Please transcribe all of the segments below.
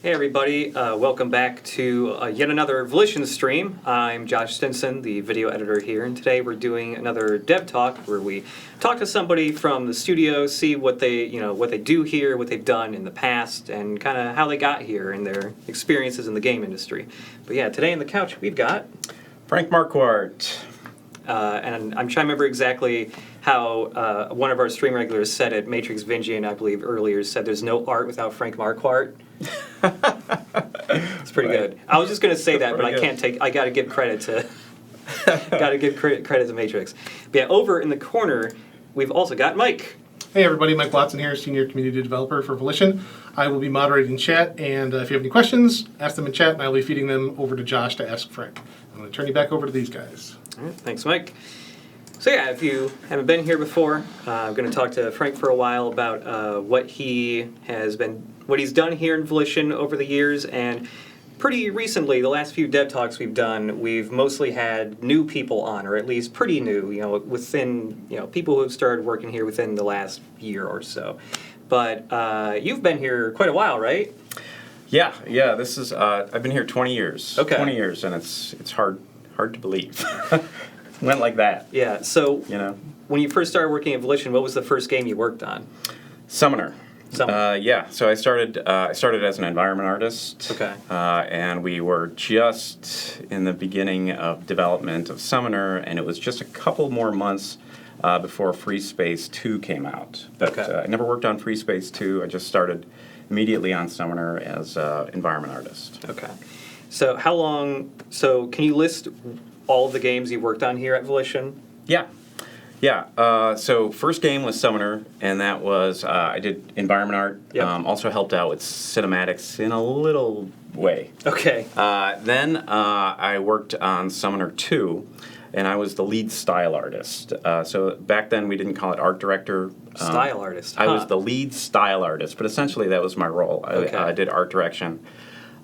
Hey everybody, welcome back to yet another Volition stream. I'm Josh Stinson, the video editor here, and today we're doing another dev talk where we talk to somebody from the studio, see what they do here, what they've done in the past, and kind of how they got here and their experiences in the game industry. But yeah, today on the couch we've got Frank Marquart. And I'm trying to remember exactly how one of our stream regulars said it. Matrix Vingian, I believe, earlier said there's no art without Frank Marquart. It's pretty good. I was just going to say that, but I can't take. I got to give credit to. credit to Matrix. But yeah, over in the corner, we've also got Mike. Hey everybody, Mike Watson here, Senior Community Developer for Volition. I will be moderating chat, and if you have any questions, ask them in chat, and I'll be feeding them over to Josh to ask Frank. I'm going to turn you back over to these guys. All right, thanks, Mike. So yeah, if you haven't been here before, I'm going to talk to Frank for a while about what he's done here in Volition over the years, and pretty recently, the last few dev talks we've done, we've mostly had new people on, or at least pretty new, people who have started working here within the last year or so. But you've been here quite a while, right? Yeah. This is I've been here 20 years. Okay. 20 years, and it's hard to believe. Went like that. Yeah. So when you first started working at Volition, what was the first game you worked on? Summoner. Yeah. So I started as an environment artist. Okay. And we were just in the beginning of development of Summoner, and it was just a couple more months before Free Space 2 came out. But I never worked on Free Space 2. I just started immediately on Summoner as an environment artist. Okay. So how long? So can you list all of the games you worked on here at Volition? Yeah. So first game was Summoner, and that was I did environment art. Yep. Also helped out with cinematics in a little way. Okay. Then I worked on Summoner 2, and I was the lead style artist. So back then we didn't call it art director. Style artist. I was the lead style artist, but essentially that was my role. Okay. I did art direction.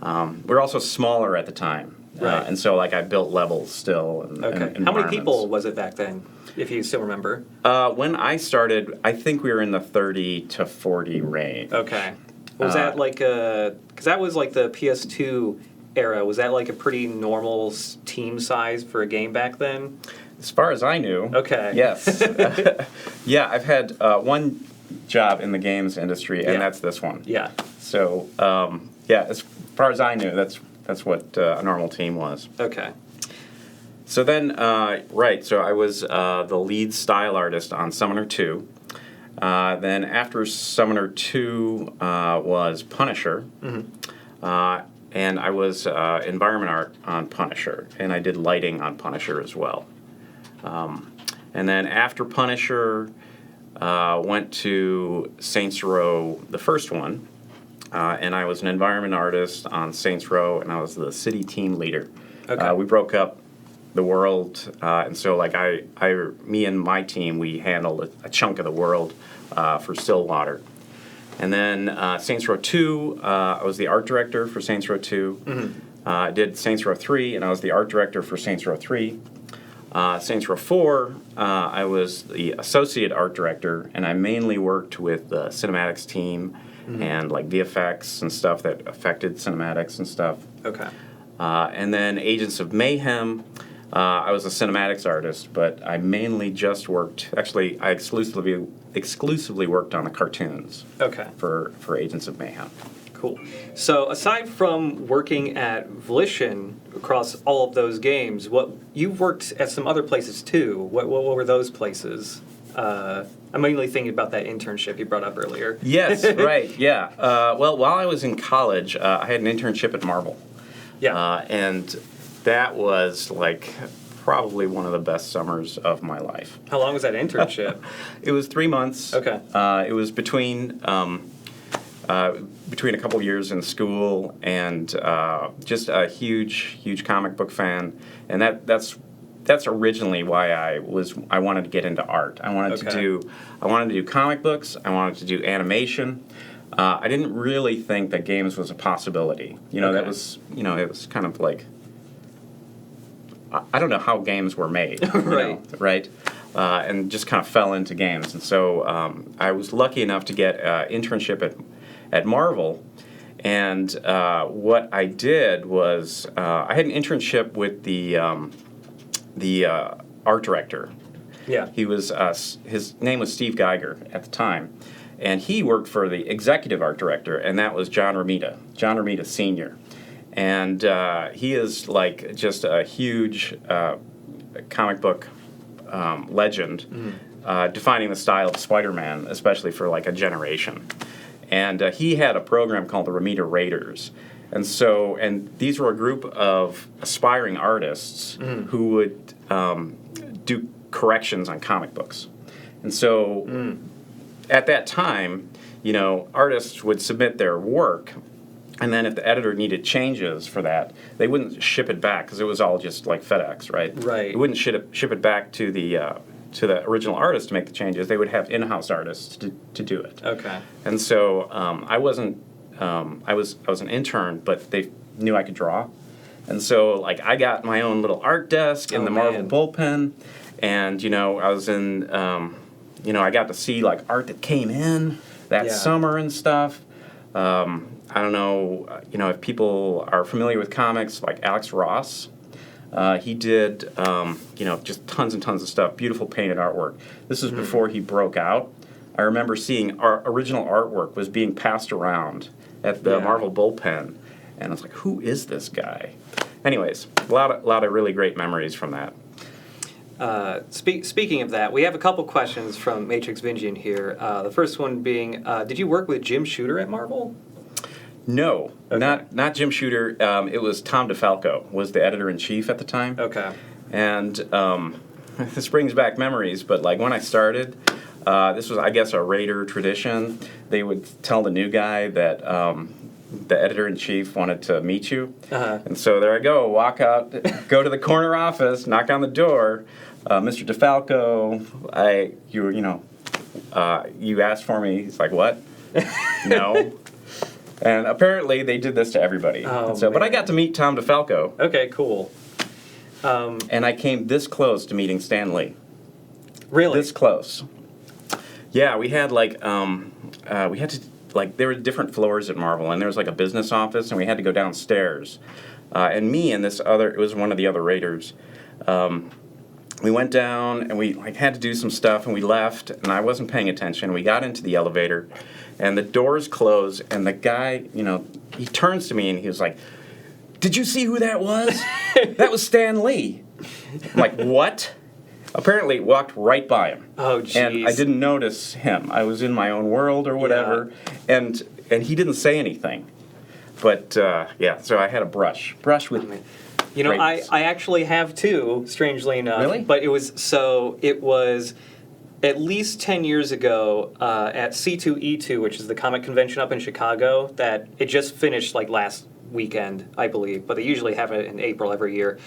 We were also smaller at the time. Right. And so I built levels still. And How many people was it back then, if you still remember? When I started, I think we were in the 30 to 40 range. Okay. Was that because that was like the PS2 era, was that like a pretty normal team size for a game back then? As far as I knew. Okay. Yes. Yeah, I've had one job in the games industry, and that's this one. Yeah. So, as far as I knew, that's what a normal team was. Okay. So then, so I was the lead style artist on Summoner 2. Then after Summoner 2 was Punisher. Mm-hmm. And I was environment art on Punisher, and I did lighting on Punisher as well. And then after Punisher, went to Saints Row, the first one. And I was an environment artist on Saints Row, and I was the city team leader. Okay. We broke up the world, and so me and my team, we handled a chunk of the world for Stillwater. And then Saints Row 2, I was the art director for Saints Row 2. Mm-hmm. I did Saints Row 3, and I was the art director for Saints Row 3. Saints Row 4, I was the associate art director, and I mainly worked with the cinematics team. Mm-hmm. And VFX and stuff that affected cinematics and stuff. Okay. And then Agents of Mayhem, I was a cinematics artist, but I mainly just worked. Actually, I exclusively worked on the cartoons. Okay. For Agents of Mayhem. Cool. So aside from working at Volition across all of those games, you've worked at some other places too. What were those places? I'm mainly thinking about that internship you brought up earlier. Yes, right, yeah. While I was in college, I had an internship at Marvel. Yeah. And that was probably one of the best summers of my life. How long was that internship? It was 3 months. Okay. It was between a couple years in school and just a huge comic book fan, and that's originally why I wanted to get into art. I wanted to do comic books. I wanted to do animation. I didn't really think that games was a possibility. That was it was kind of I don't know how games were made. Right. And just kind of fell into games. And so I was lucky enough to get an internship at Marvel. And what I did was I had an internship with the art director. Yeah. He was his name was Steve Geiger at the time, and he worked for the executive art director, and that was John Romita Sr. And he is like just a huge comic book legend, defining the style of Spider-Man, especially for like a generation. And he had a program called the Romita Raiders. And these were a group of aspiring artists who would do corrections on comic books. And so at that time, artists would submit their work, and then if the editor needed changes for that, they wouldn't ship it back because it was all just like FedEx, right? Right. They wouldn't ship it back to the original artist to make the changes. They would have in-house artists to do it. Okay. And so I wasn't. I was an intern, but they knew I could draw, and so like I got my own little art desk in the Marvel bullpen, and I was in. I got to see like art that came in that summer and stuff. I don't know. If people are familiar with comics, like Alex Ross. He did, just tons and tons of stuff, beautiful painted artwork. This is before he broke out. I remember seeing our original artwork was being passed around at the Marvel bullpen, and I was like, who is this guy? Anyways, a lot of really great memories from that. Speaking of that, we have a couple questions from Matrix Vingian here. The first one being, did you work with Jim Shooter at Marvel? No, not Jim Shooter. It was Tom DeFalco was the editor-in-chief at the time. Okay. And this brings back memories, but like when I started, this was, I guess, a Raider tradition. They would tell the new guy that the editor-in-chief wanted to meet you. And so there I go, walk out, go to the corner office, knock on the door. Mr. DeFalco, you asked for me. He's like, what? No. And apparently they did this to everybody. But I got to meet Tom DeFalco. Okay, cool. And I came this close to meeting Stan Lee. Really? This close. Yeah, we had like, we had to, like, there were different floors at Marvel, and there was like a business office, and we had to go downstairs. And me and this other, it was one of the other Raiders, we went down, and we like had to do some stuff, and we left, and I wasn't paying attention. We got into the elevator, and the doors closed, and the guy, he turns to me, and he was like, did you see who that was? That was Stan Lee. I'm like, what? Apparently, walked right by him. Oh, jeez. And I didn't notice him. I was in my own world or whatever, and he didn't say anything. But, so I had a brush with me. I actually have too, strangely enough. Really? But it was at least 10 years ago at C2E2, which is the comic convention up in Chicago, that it just finished like last weekend, I believe, but they usually have it in April every year.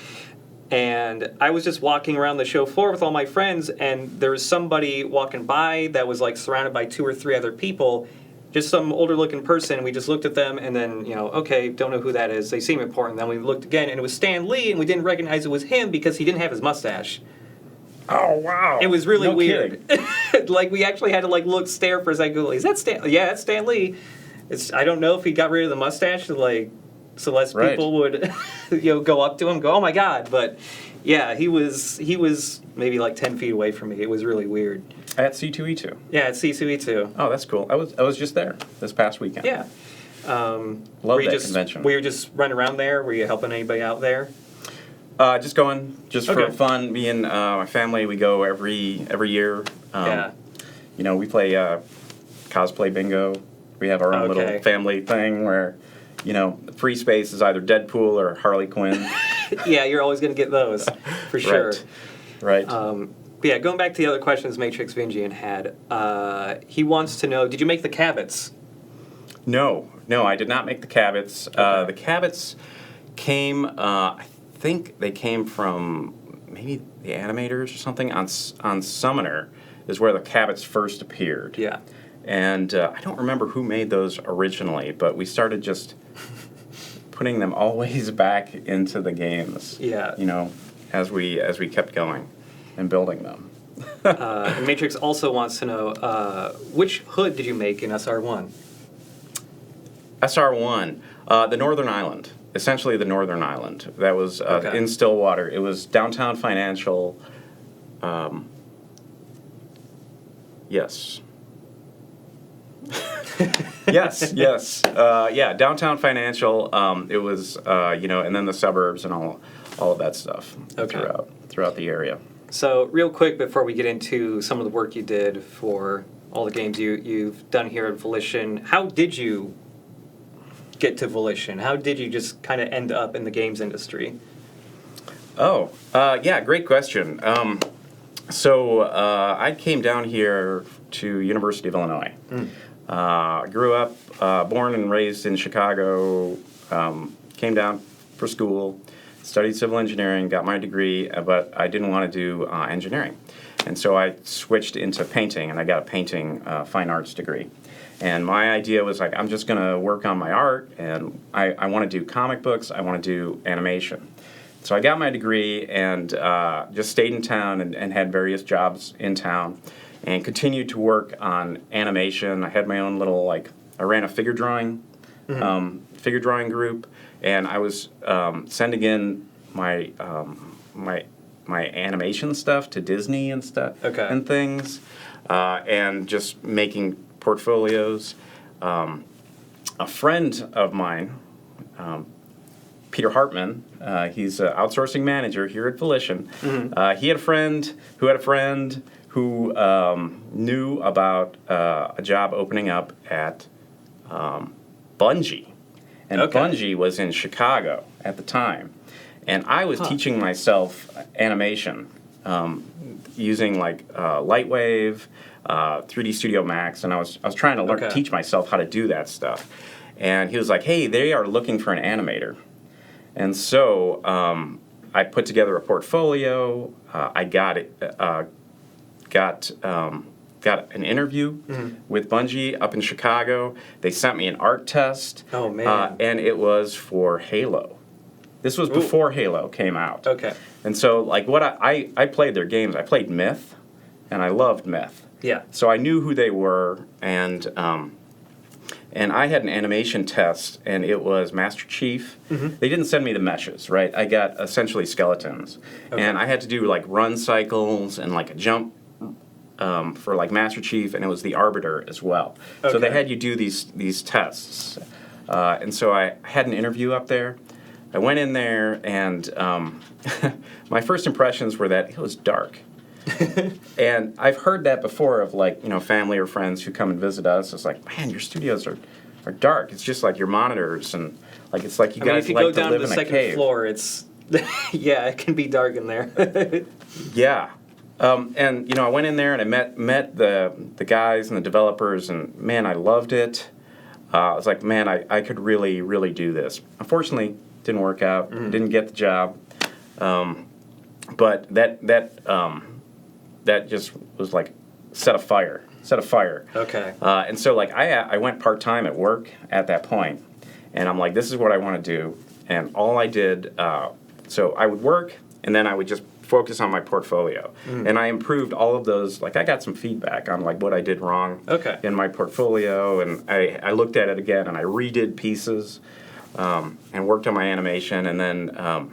And I was just walking around the show floor with all my friends, and there was somebody walking by that was like surrounded by 2 or 3 other people, just some older looking person. We just looked at them, and then, okay, don't know who that is. They seem important. Then we looked again, and it was Stan Lee, and we didn't recognize it was him because he didn't have his mustache. Oh, wow. It was really no weird. Like, we actually had to, stare for a second. Is that Stan? Yeah, that's Stan Lee. I don't know if he got rid of the mustache, so less people would, go up to him, go, oh my God. But, yeah, he was maybe 10 feet away from me. It was really weird. At C2E2? Yeah, at C2E2. Oh, that's cool. I was just there this past weekend. Yeah. Love that convention. Were you just running around there? Were you helping anybody out there? Just going, for fun. Me and my family, we go every year. We play cosplay bingo. We have our own little family thing where, free space is either Deadpool or Harley Quinn. Yeah, you're always going to get those, for sure. Right. Going back to the other questions Matrix Vingian had, he wants to know, did you make the Cabots? No, I did not make the Cabots. The Cabots came, I think they came from maybe the animators or something. On Summoner is where the Cabots first appeared. Yeah. And I don't remember who made those originally, but we started just putting them always back into the games. Yeah. As we kept going and building them. And Matrix also wants to know, which hood did you make in SR1? SR1, the Northern Island, essentially the Northern Island. That was Okay. in Stillwater. It was downtown financial. Yes. yes. Yeah, downtown financial. It was, and then the suburbs and all of that stuff Okay. throughout the area. So real quick before we get into some of the work you did for all the games you've done here at Volition, how did you get to Volition? How did you just kind of end up in the games industry? Oh, yeah, great question. So I came down here to University of Illinois. Grew up, born and raised in Chicago, came down for school, studied civil engineering, got my degree, but I didn't want to do engineering. And so I switched into painting, and I got a painting fine arts degree. And my idea was like, I'm just going to work on my art, and I want to do comic books, I want to do animation. So I got my degree and just stayed in town and had various jobs in town and continued to work on animation. I had my own little, I ran a figure drawing group, and I was sending in my animation stuff to Disney and stuff and things, and just making portfolios. A friend of mine, Peter Hartman, he's an outsourcing manager here at Volition. He had a friend who knew about a job opening up at Bungie. And Bungie was in Chicago at the time. And I was teaching myself animation using Lightwave, 3D Studio Max, and I was trying to learn, teach myself how to do that stuff. And he was like, hey, they are looking for an animator. And so I put together a portfolio. I got an interview with Bungie up in Chicago. They sent me an art test. Oh, man. And it was for Halo. This was before Halo came out. Okay. And so, what I played their games. I played Myth, and I loved Myth. Yeah. So I knew who they were, and I had an animation test, and it was Master Chief. They didn't send me the meshes, right? I got essentially skeletons, and I had to do run cycles and a jump for Master Chief, and it was the Arbiter as well. So they had you do these tests, and so I had an interview up there. I went in there, and my first impressions were that it was dark. And I've heard that before of family or friends who come and visit us. It's like, man, your studios are dark. It's just like your monitors, and it's like you guys if you like go to down live to the in a second cave. floor, it's it can be dark in there. Yeah. And I went in there and I met the guys and the developers, and man, I loved it. I was like, man, I could really, really do this. Unfortunately, didn't work out. Didn't get the job. But that just was set a fire. Okay. And so I went part-time at work at that point, and I'm like, this is what I want to do. And all I did, so I would work, and then I would just focus on my portfolio. And I improved all of those. I got some feedback on what I did wrong in my portfolio, and I looked at it again, and I redid pieces and worked on my animation, and then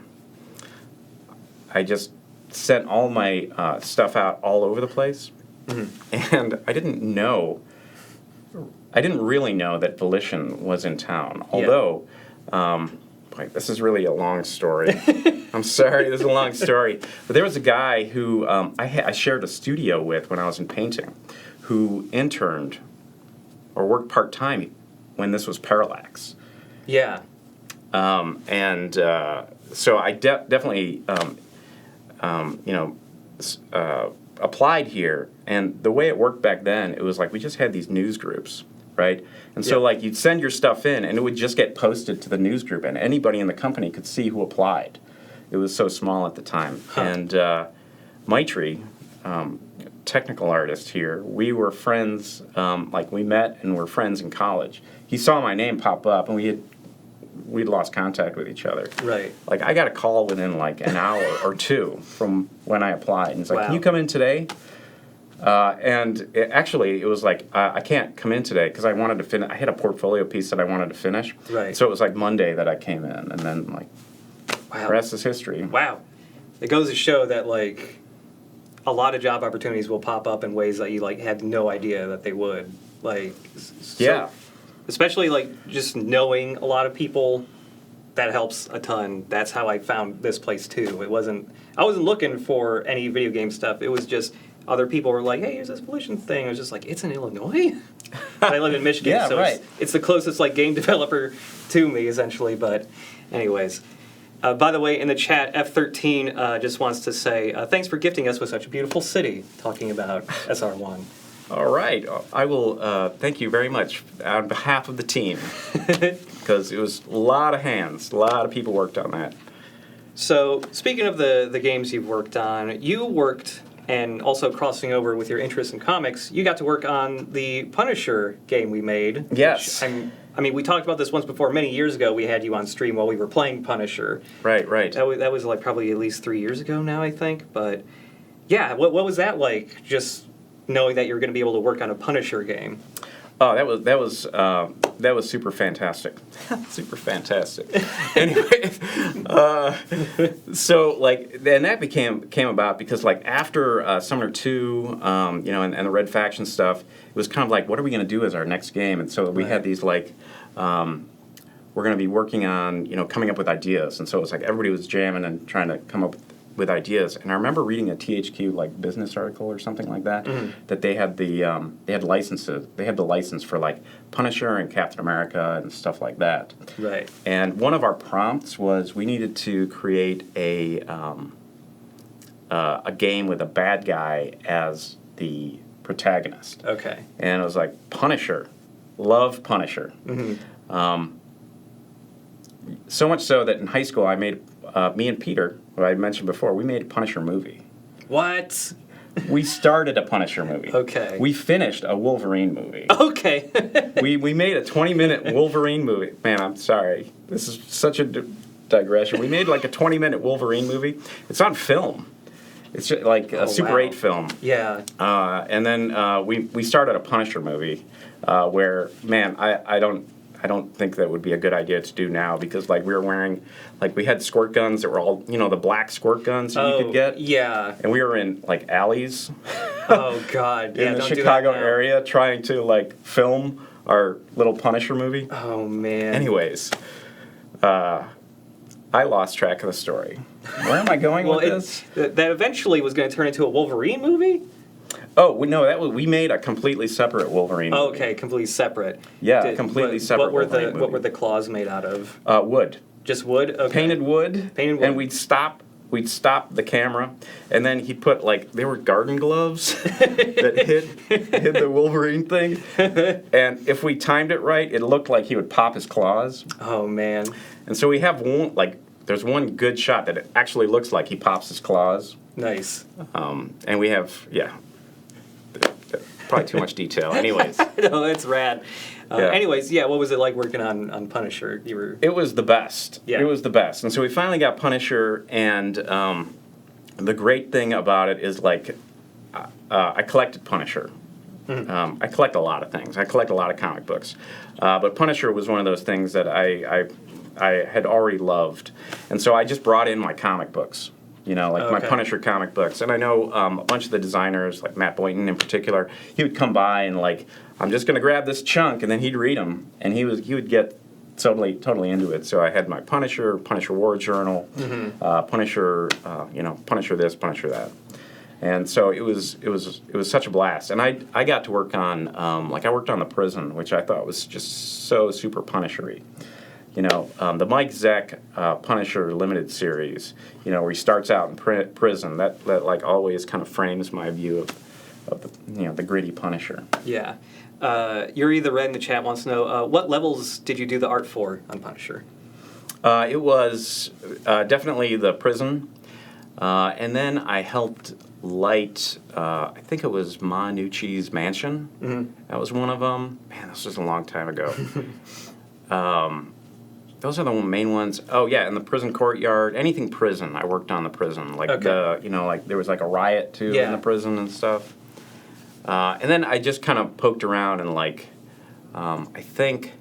I just sent all my stuff out all over the place. And I didn't really know that Volition was in town. Although, this is really a long story. I'm sorry, this is a long story. But there was a guy who I shared a studio with when I was in painting, who interned or worked part-time when this was Parallax. Yeah. So I definitely, applied here, and the way it worked back then, it was we just had these news groups, right? And so you'd send your stuff in, and it would just get posted to the news group, and anybody in the company could see who applied. It was so small at the time. And Maitri, technical artist here, we were friends, we met and were friends in college. He saw my name pop up, and we'd lost contact with each other. Right. I got a call within an hour or two from when I applied. And he's like, Wow. Can you come in today? And actually, it was like, I can't come in today because I wanted to finish. I had a portfolio piece that I wanted to finish. Right. So it was like Monday that I came in, and then like, Wow. the rest is history. Wow. It goes to show that, like, a lot of job opportunities will pop up in ways that you, like, had no idea that they would. Like, Yeah. Especially, like, just knowing a lot of people, that helps a ton. That's how I found this place, too. I wasn't looking for any video game stuff. It was just other people were like, hey, here's this Volition thing. I was just like, it's in Illinois? I live in Michigan, Yeah, so right. it's the closest, like, game developer to me, essentially. But anyways. By the way, in the chat, F13 just wants to say, thanks for gifting us with such a beautiful city, talking about SR1. All right. I will thank you very much on behalf of the team because it was a lot of hands. A lot of people worked on that. So, speaking of the games you've worked on, you worked, and also crossing over with your interest in comics, you got to work on the Punisher game we made. Yes. I mean, we talked about this once before. Many years ago, we had you on stream while we were playing Punisher. Right. That was like probably at least 3 years ago now, I think. But yeah, what was that like? Just knowing that you were going to be able to work on a Punisher game. Oh, that was super fantastic. Super fantastic. Anyway, so like, and that came about because like after Summoner 2, and the Red Faction stuff, it was kind of like, what are we going to do as our next game? And so we had these like, we're going to be working on, coming up with ideas. And so it was like everybody was jamming and trying to come up with ideas. And I remember reading a THQ like business article or something like that, that they had they had licenses. They had the license for like Punisher and Captain America and stuff like that. Right. And one of our prompts was we needed to create a game with a bad guy as the protagonist. Okay. And it was like Punisher, love Punisher. So much so that in high school I made me and Peter, who I mentioned before, we made a Punisher movie. What? We started a Punisher movie. Okay. We finished a Wolverine movie. Okay. we made a 20-minute Wolverine movie. Man, I'm sorry. This is such a digression. We made like a 20-minute Wolverine movie. It's on film. It's just like a Super 8 film. Yeah. And then we started a Punisher movie where, man, I don't think that would be a good idea to do now because like we were wearing, like we had squirt guns that were all, the black squirt guns that you could get. Yeah. And we were in like alleys. Oh God. Yeah, in the don't do that Chicago now. area trying to like film our little Punisher movie. Oh man. Anyways, I lost track of the story. Where am I going with this? That eventually was going to turn into a Wolverine movie? Oh, no, we made a completely separate Wolverine movie. Okay, completely separate. Yeah, completely separate What were Wolverine movie. what were the claws made out of? Wood. Just wood? Okay. Painted wood. Painted wood. And we'd stop the camera, and then he'd put like, they were garden gloves that hid the Wolverine thing. And if we timed it right, it looked like he would pop his claws. Oh man. And so we have there's one good shot that it actually looks like he pops his claws. Nice. And we have, probably too much detail. Anyways. No, that's rad. Yeah. Anyways, what was it like working on Punisher? It was the best. Yeah. It was the best. And so we finally got Punisher, and the great thing about it is, like, I collected Punisher. I collect a lot of things. I collect a lot of comic books. But Punisher was one of those things that I had already loved. And so I just brought in my comic books. My Punisher comic books. And I know a bunch of the designers, like Matt Boynton in particular, he would come by and like, I'm just going to grab this chunk, and then he'd read them, and he would get totally into it. So I had my Punisher War Journal, Punisher, Punisher this, Punisher that. And so it was such a blast. And I got to work on, I worked on The Prison, which I thought was just so super Punisher-y. The Mike Zeck Punisher Limited series, where he starts out in prison, that like always kind of frames my view of the gritty Punisher. Yeah. Yuri the Red in the chat wants to know, what levels did you do the art for on Punisher? It was definitely the prison, and then I helped light, I think it was Manucci's mansion. That was one of them. Man, this was a long time ago. Those are the main ones. Oh yeah, and the prison courtyard, anything prison. I worked on the prison, like there was like a riot too in the prison and stuff. And then I just kind of poked around and like, I think,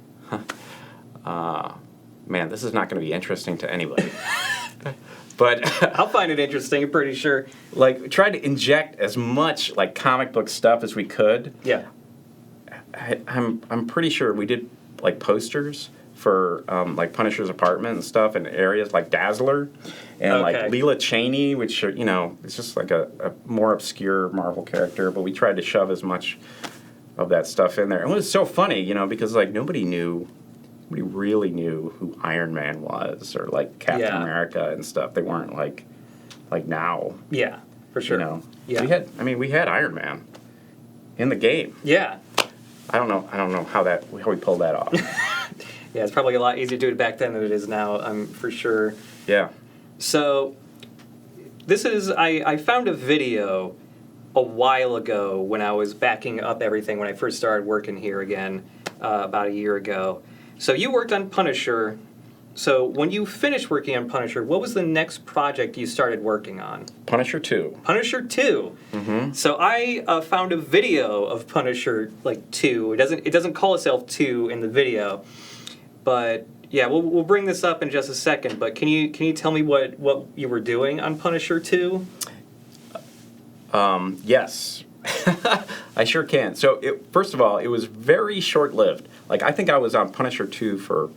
man, this is not going to be interesting to anybody. But I'll find it interesting, I'm pretty sure. like, tried to inject as much like comic book stuff as we could. Yeah. I'm pretty sure we did like posters for like Punisher's apartment and stuff in areas like Dazzler and like Leela Cheney, which are, you know, it's just like a more obscure Marvel character, but we tried to shove as much of that stuff in there. And it was so funny, you know, because like nobody really knew who Iron Man was or like Captain America and stuff. They weren't like now. Yeah, for sure. You know, yeah. we had Iron Man in the game. Yeah. I don't know how we pulled that off. Yeah, it's probably a lot easier to do it back then than it is now, for sure. Yeah. So, I found a video a while ago when I was backing up everything when I first started working here again, about a year ago. So you worked on Punisher. So when you finished working on Punisher, what was the next project you started working on? Punisher 2. Punisher 2. Mm-hmm. So I found a video of Punisher 2. It doesn't call itself 2 in the video, but yeah, we'll bring this up in just a second. But can you tell me what you were doing on Punisher 2? Yes, I sure can. So first of all, it was very short-lived. Like I think I was on Punisher 2 for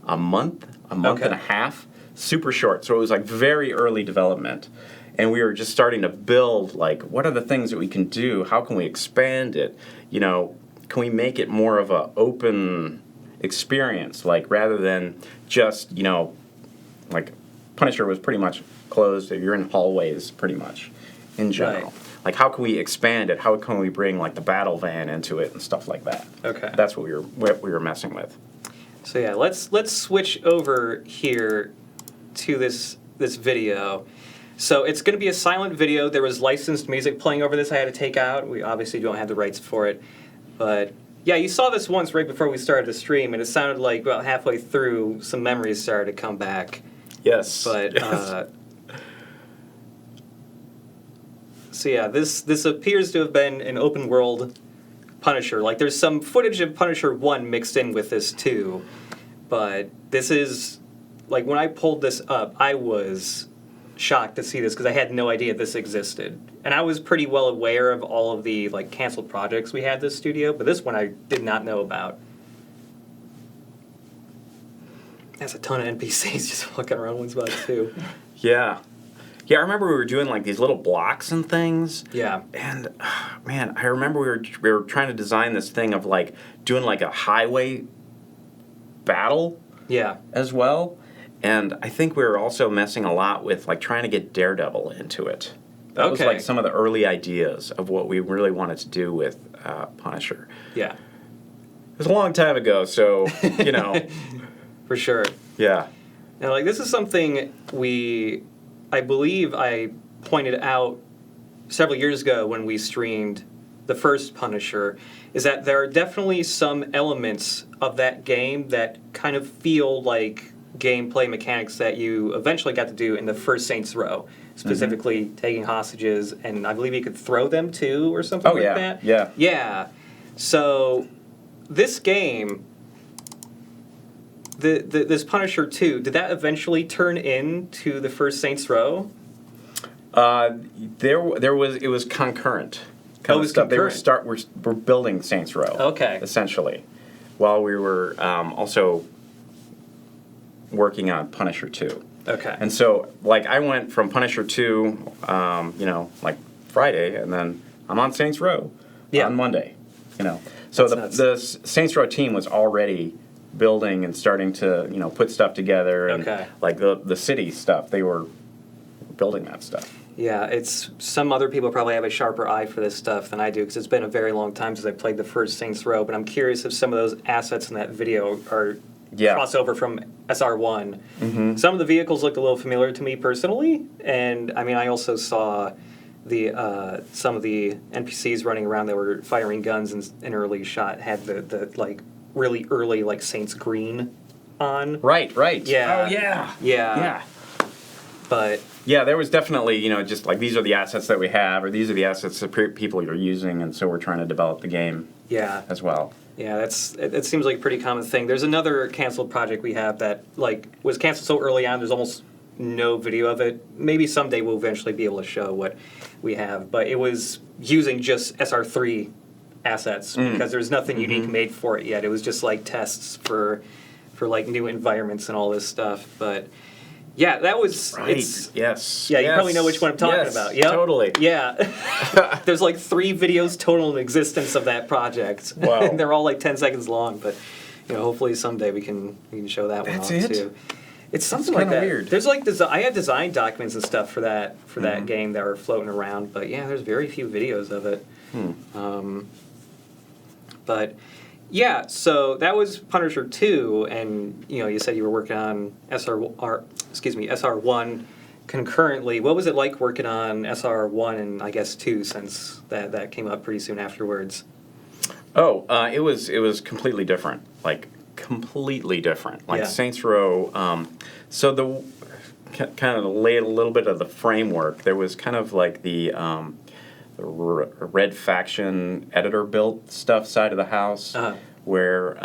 a month and a half, super short. So it was like very early development. And we were just starting to build, like, what are the things that we can do? How can we expand it? You know, can we make it more of a open experience? Like, rather than just, you know, like, Punisher was pretty much closed. You're in hallways, pretty much, in general. Right. Like, how can we expand it? How can we bring, like, the battle van into it and stuff like that? Okay. That's what we were messing with. So yeah, let's switch over here to this video. So it's going to be a silent video. There was licensed music playing over this I had to take out. We obviously don't have the rights for it. But yeah, you saw this once right before we started the stream, and it sounded like about halfway through some memories started to come back. Yes. But so yeah, this appears to have been an open world Punisher. Like there's some footage of Punisher 1 mixed in with this too. But this is, like when I pulled this up, I was shocked to see this because I had no idea this existed. And I was pretty well aware of all of the like canceled projects we had this studio, but this one I did not know about. There's a ton of NPCs just walking around one spot too. Yeah. Yeah, I remember we were doing like these little blocks and things. Yeah. And man, I remember we were trying to design this thing of like doing like a highway battle. Yeah. As well. And I think we were also messing a lot with like trying to get Daredevil into it. That was like some of the early ideas of what we really wanted to do with Punisher. Yeah. It was a long time ago, so, you know. For sure. Yeah. Now, like, this is something I believe I pointed out several years ago when we streamed the first Punisher, is that there are definitely some elements of that game that kind of feel like gameplay mechanics that you eventually got to do in the first Saints Row, specifically taking hostages, and I believe you could throw them too or something like that. Yeah. Yeah. So this game, this Punisher 2, did that eventually turn into the first Saints Row? It was concurrent. It was concurrent. We're building Saints Row. Okay. Essentially, while we were also working on Punisher 2. Okay. And so, like, I went from Punisher 2, you know, like Friday, and then I'm on Saints Row on Monday, you know. So the Saints Row team was already building and starting to, you know, put stuff together. And, like, the city stuff, they were building that stuff. Yeah, it's some other people probably have a sharper eye for this stuff than I do because it's been a very long time since I played the first Saints Row, but I'm curious if some of those assets in that video are crossover from SR1. Mm-hmm. Some of the vehicles looked a little familiar to me personally, and I mean, I also saw the some of the NPCs running around that were firing guns in an early shot had the like really early like Saints Green on. Right. Yeah. Oh yeah. Yeah. But Yeah, there was definitely, just like these are the assets that we have, or these are the assets that people are using, and so we're trying to develop the game yeah, as well. yeah, it seems like a pretty common thing. There's another canceled project we have that was canceled so early on. There's almost no video of it. Maybe someday we'll eventually be able to show what we have, but it was using just SR3 assets because there's nothing unique made for it yet. It was just like tests for like new environments and all this stuff. But yeah, that was Right. It's, Yes. yeah, you Yes. probably know which one I'm talking Yes, about. Yep. Totally. Yeah. There's like 3 videos total in existence of that project. Wow. And they're all like 10 seconds long, but hopefully someday we can show that one That's off it? too. It's something like kinda that. weird. There's like I had design documents and stuff for that game that were floating around, but yeah, there's very few videos of it. But yeah, so that was Punisher 2, and you said you were working on SR1 concurrently. What was it like working on SR1 and I guess 2, since that came up pretty soon afterwards? Oh, it was completely different. Like completely different. Like Yeah. Saints Row. So the kind of laid a little bit of the framework. There was kind of like the Red Faction editor built stuff side of the house, where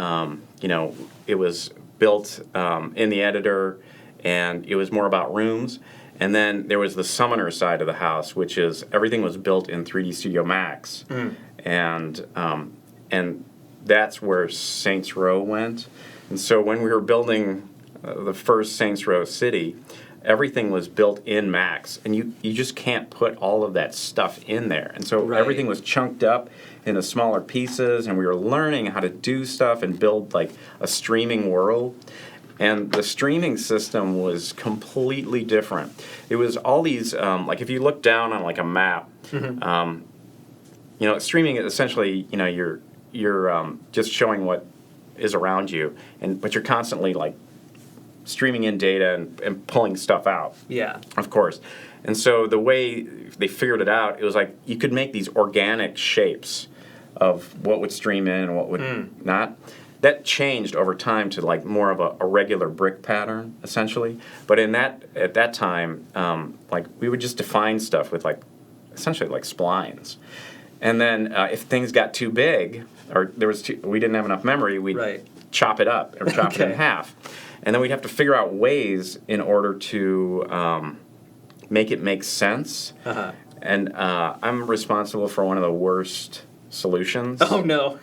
it was built in the editor, and it was more about rooms. And then there was the Summoner side of the house, which is everything was built in 3D Studio Max, and that's where Saints Row went. And so when we were building the first Saints Row city, everything was built in Max, and you just can't put all of that stuff in there. And so Right. everything was chunked up into smaller pieces, and we were learning how to do stuff and build like a streaming world. And the streaming system was completely different. It was all these, like if you look down on like a map, streaming is essentially, you're just showing what is around you, but you're constantly like streaming in data and pulling stuff out. Yeah. Of course. And so the way they figured it out, it was like you could make these organic shapes of what would stream in and what would not. That changed over time to like more of a regular brick pattern, essentially. But at that time, like we would just define stuff with like essentially like splines. And then if things got too big, or we didn't have enough memory, we'd chop it up or chop it in half. And then we'd have to figure out ways in order to make it make sense. And I'm responsible for one of the worst solutions. Oh, no.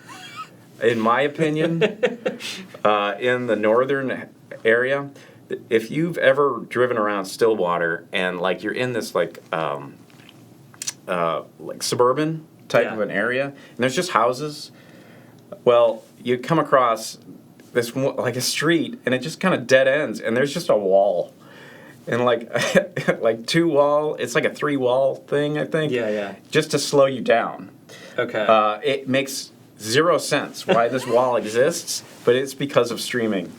In my opinion, in the northern area, if you've ever driven around Stillwater and like you're in this like suburban type of an area, and there's just houses, well, you come across this like a street, and it just kind of dead ends, and there's just a wall, and like like 2 wall, it's like a 3 wall thing, I think. Yeah. Just to slow you down. Okay. It makes 0 sense why this wall exists, but it's because of streaming,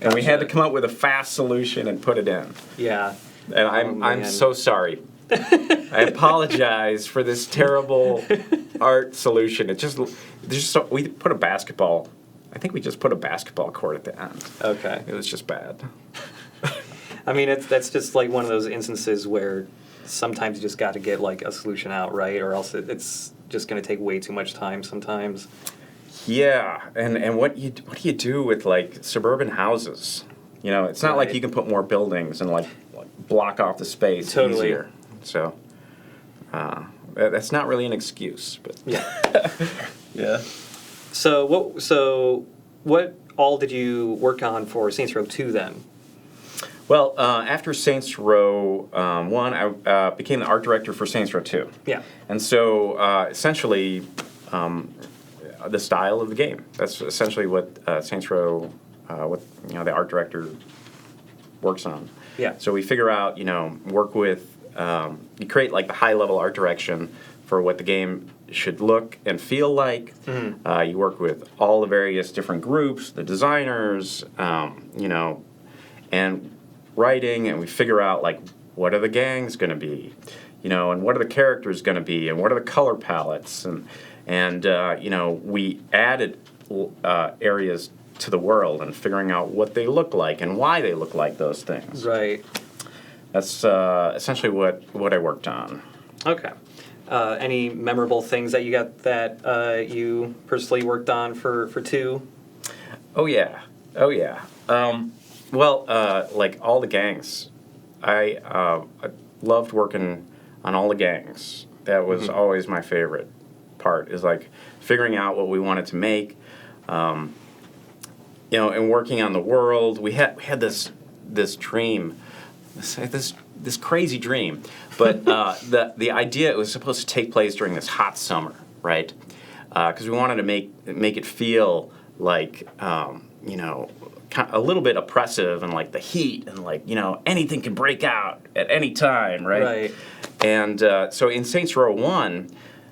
and we had to come up with a fast solution and put it in. Yeah. And I'm so sorry. I apologize for this terrible art solution. We put a basketball. I think we just put a basketball court at the end. Okay. It was just bad. I mean, that's just like one of those instances where sometimes you just got to get like a solution out, right? Or else it's just going to take way too much time sometimes. Yeah, and what do you do with like suburban houses? It's not like you can put more buildings and like block off the space easier. So that's not really an excuse, but yeah. Yeah. So what all did you work on for Saints Row 2 then? Well, after Saints Row 1, I became the art director for Saints Row 2. Yeah. And so essentially the style of the game. That's essentially what Saints Row, the art director works on. Yeah. So we figure out, work with, you create like the high-level art direction for what the game should look and feel like. You work with all the various different groups, the designers, and writing, and we figure out like what are the gangs going to be, and what are the characters going to be, and what are the color palettes, and we added areas to the world and figuring out what they look like and why they look like those things. Right. That's essentially what I worked on. Okay. Any memorable things that you got that you personally worked on for 2? Oh yeah. Like all the gangs, I loved working on all the gangs. That was always my favorite part. Is like figuring out what we wanted to make, and working on the world. We had this dream, this crazy dream, but the idea, it was supposed to take place during this hot summer, right? Because we wanted to make it feel like a little bit oppressive, and like the heat, and like anything can break out at any time, right? Right. And so in Saints Row 1,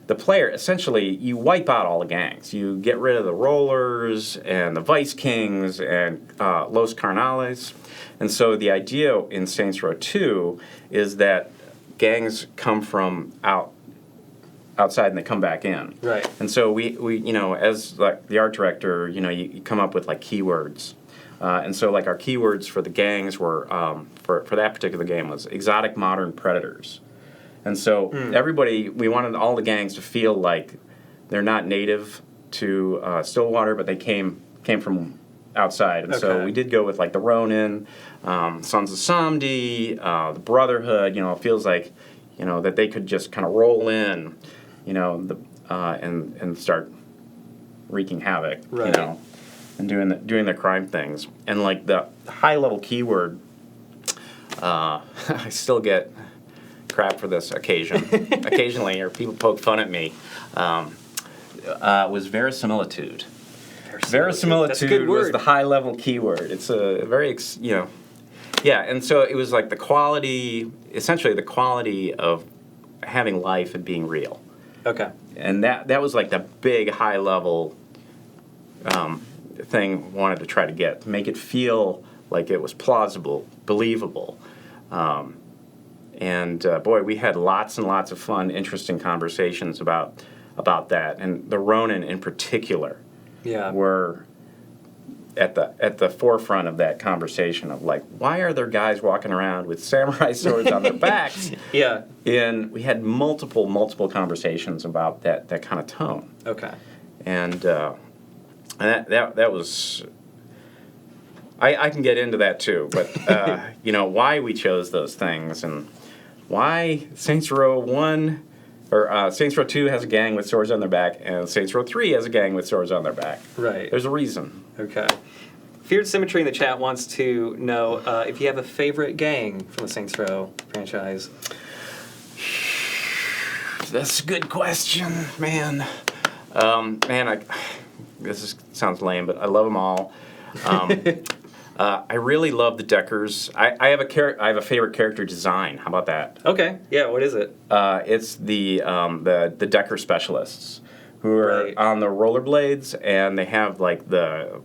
the player, essentially, you wipe out all the gangs. You get rid of the Rollers and the Vice Kings and Los Carnales. And so the idea in Saints Row 2 is that gangs come from outside and they come back in. Right. And so we as like the art director, you come up with like keywords. And so like our keywords for the gangs were, for that particular game, was exotic modern predators. And so we wanted all the gangs to feel like they're not native to Stillwater, but they came from outside. And so we did go with like the Ronin, Sons of Samdi, the Brotherhood. It feels like that they could just kind of roll in, and start wreaking havoc, Right. And doing the crime things. And like the high level keyword, I still get crap for this occasionally, or people poke fun at me, was verisimilitude. Verisimilitude That's a good word. was the high-level keyword. It's a very, and so it was like essentially the quality of having life and being real. Okay. And that was like the big high-level thing wanted to try to get, to make it feel like it was plausible, believable. Boy, we had lots and lots of fun, interesting conversations about that, and the Ronin in particular were at the forefront of that conversation of like, why are there guys walking around with samurai swords on their backs? Yeah. And we had multiple conversations about that kind of tone. Okay. And that was. I can get into that too, but why we chose those things, and why Saints Row 1 or Saints Row 2 has a gang with swords on their back, and Saints Row 3 has a gang with swords on their back. Right. There's a reason. Okay. Feared Symmetry in the chat wants to know if you have a favorite gang from the Saints Row franchise. That's a good question, man. Sounds lame, but I love them all. I really love the Deckers. I have a favorite character design. How about that? Okay. Yeah. What is it? It's the Decker specialists who are on the rollerblades, and they have like the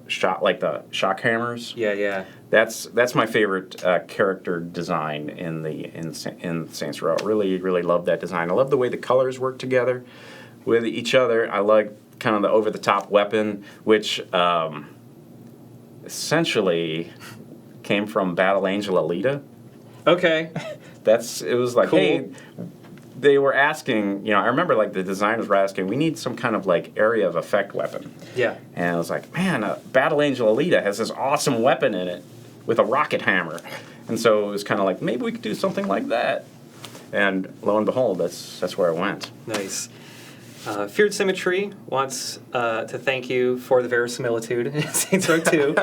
shock hammers. Yeah. That's my favorite character design in Saints Row. Really love that design. I love the way the colors work together with each other. I like kind of the over-the-top weapon, which essentially came from Battle Angel Alita. Okay. It was like, cool. Hey, they were asking, I remember like the designers were asking, we need some kind of like area of effect weapon. Yeah. And I was like, man, Battle Angel Alita has this awesome weapon in it with a rocket hammer. And so it was kind of like, maybe we could do something like that. And lo and behold, that's where I went. Nice. Feared Symmetry wants to thank you for the verisimilitude in Saints Row 2.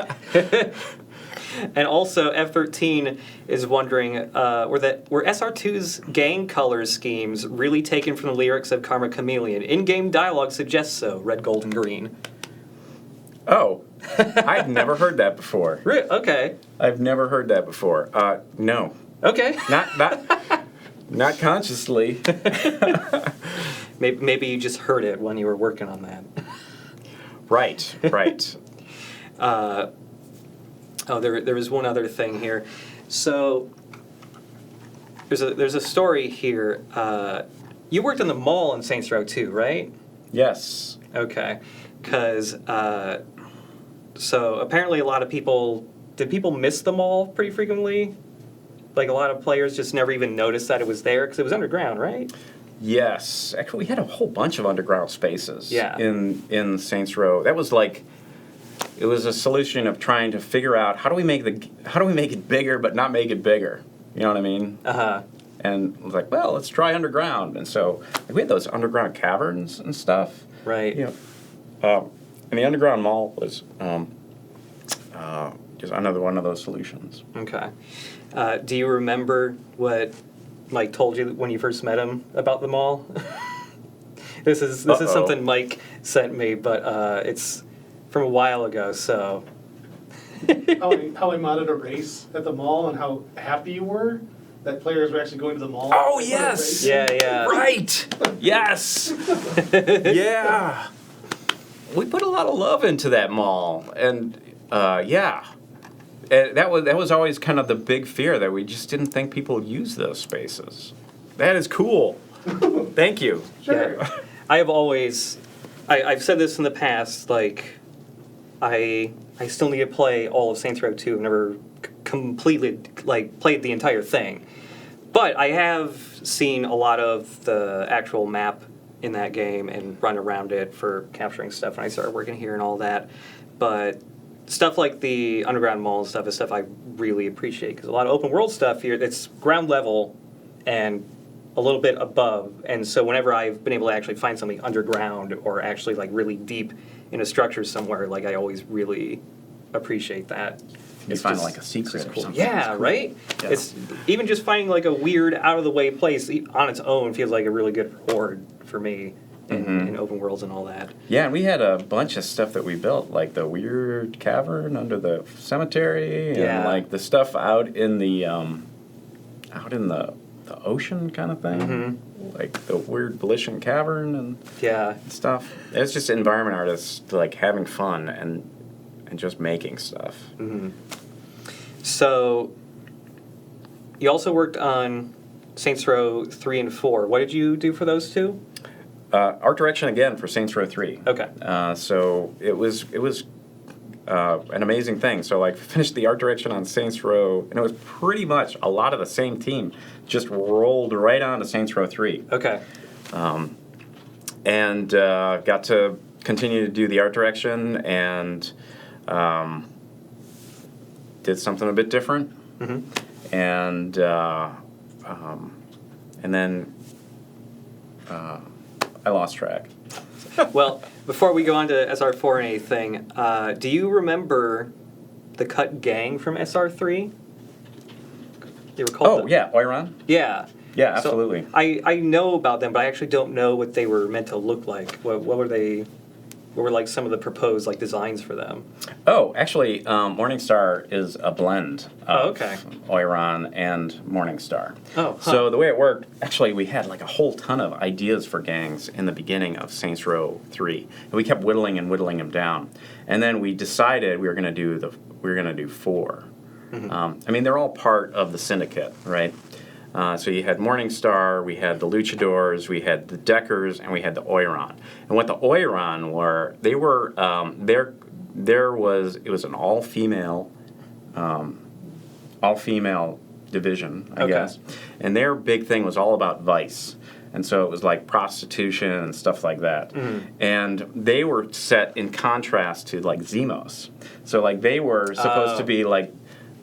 And also, F13 is wondering, were SR2's gang color schemes really taken from the lyrics of Karma Chameleon? In-game dialogue suggests so, red, gold, and green. Oh, I've never heard that before. Okay. I've never heard that before. No. Okay. Not consciously. Maybe you just heard it when you were working on that. Right. There was one other thing here. So there's a story here. You worked in the mall in Saints Row 2, right? Yes. Okay. Because so apparently a lot of people did people miss the mall pretty frequently? Like a lot of players just never even noticed that it was there because it was underground, right? Yes, actually, we had a whole bunch of underground spaces. Yeah. In Saints Row. That was like, it was a solution of trying to figure out how do we make it bigger but not make it bigger. You know what I mean? And I was like, well, let's try underground. And so like, we had those underground caverns and stuff. Right. You know, and the underground mall was just another one of those solutions. Okay. Do you remember what Mike told you when you first met him about the mall? This is something Mike sent me, but it's from a while ago, so. how I modded a race at the mall and how happy you were that players were actually going to the mall. Oh, yes! Yeah. Right! Yes! Yeah! We put a lot of love into that mall, and yeah. And that was always kind of the big fear, that we just didn't think people would use those spaces. That is cool. Thank you. Sure. Yeah. I have always, I've said this in the past, like, I still need to play all of Saints Row 2. I've never completely, like, played the entire thing. But I have seen a lot of the actual map in that game and run around it for capturing stuff when I started working here and all that. But stuff like the underground mall and stuff is stuff I really appreciate, because a lot of open world stuff here, it's ground level and a little bit above, and so whenever I've been able to actually find something underground or actually like really deep in a structure somewhere, like I always really appreciate that. You It's find just- like a secret or something. Yeah, It's cool. right? Yeah. It's even just finding like a weird out of the way place on its own feels like a really good reward for me in open worlds and all that. Yeah, and we had a bunch of stuff that we built, like the weird cavern under the cemetery, and Yeah. like the stuff out in the ocean kind of thing, like the weird Volition cavern and Yeah. stuff. It's just environment artists like having fun and just making stuff. So, you also worked on Saints Row 3 and 4. What did you do for those two? Art direction again for Saints Row 3. Okay. So it was an amazing thing. So like finished the art direction on Saints Row, and it was pretty much a lot of the same team just rolled right on to Saints Row 3. Okay. And got to continue to do the art direction and did something a bit different. And then I lost track. Well, before we go on to SR4 and anything, do you remember the cut gang from SR3? They were called. Oh, yeah, Oiron? Yeah. Yeah, So absolutely. I know about them, but I actually don't know what they were meant to look like. What were they? What were like some of the proposed like designs for them? Oh, actually, Morningstar is a blend of Oiron and Morningstar. Oh, huh. So the way it worked, actually, we had like a whole ton of ideas for gangs in the beginning of Saints Row 3, and we kept whittling them down. And then we decided we were going to do 4. I mean, they're all part of the syndicate, right? So you had Morningstar, we had the Luchadors, we had the Deckers, and we had the Oiron. And what the Oiron were, they were it was an all-female division, I guess. And their big thing was all about vice. And so it was like prostitution and stuff like that. And they were set in contrast to like Zemos. So like they were supposed to be like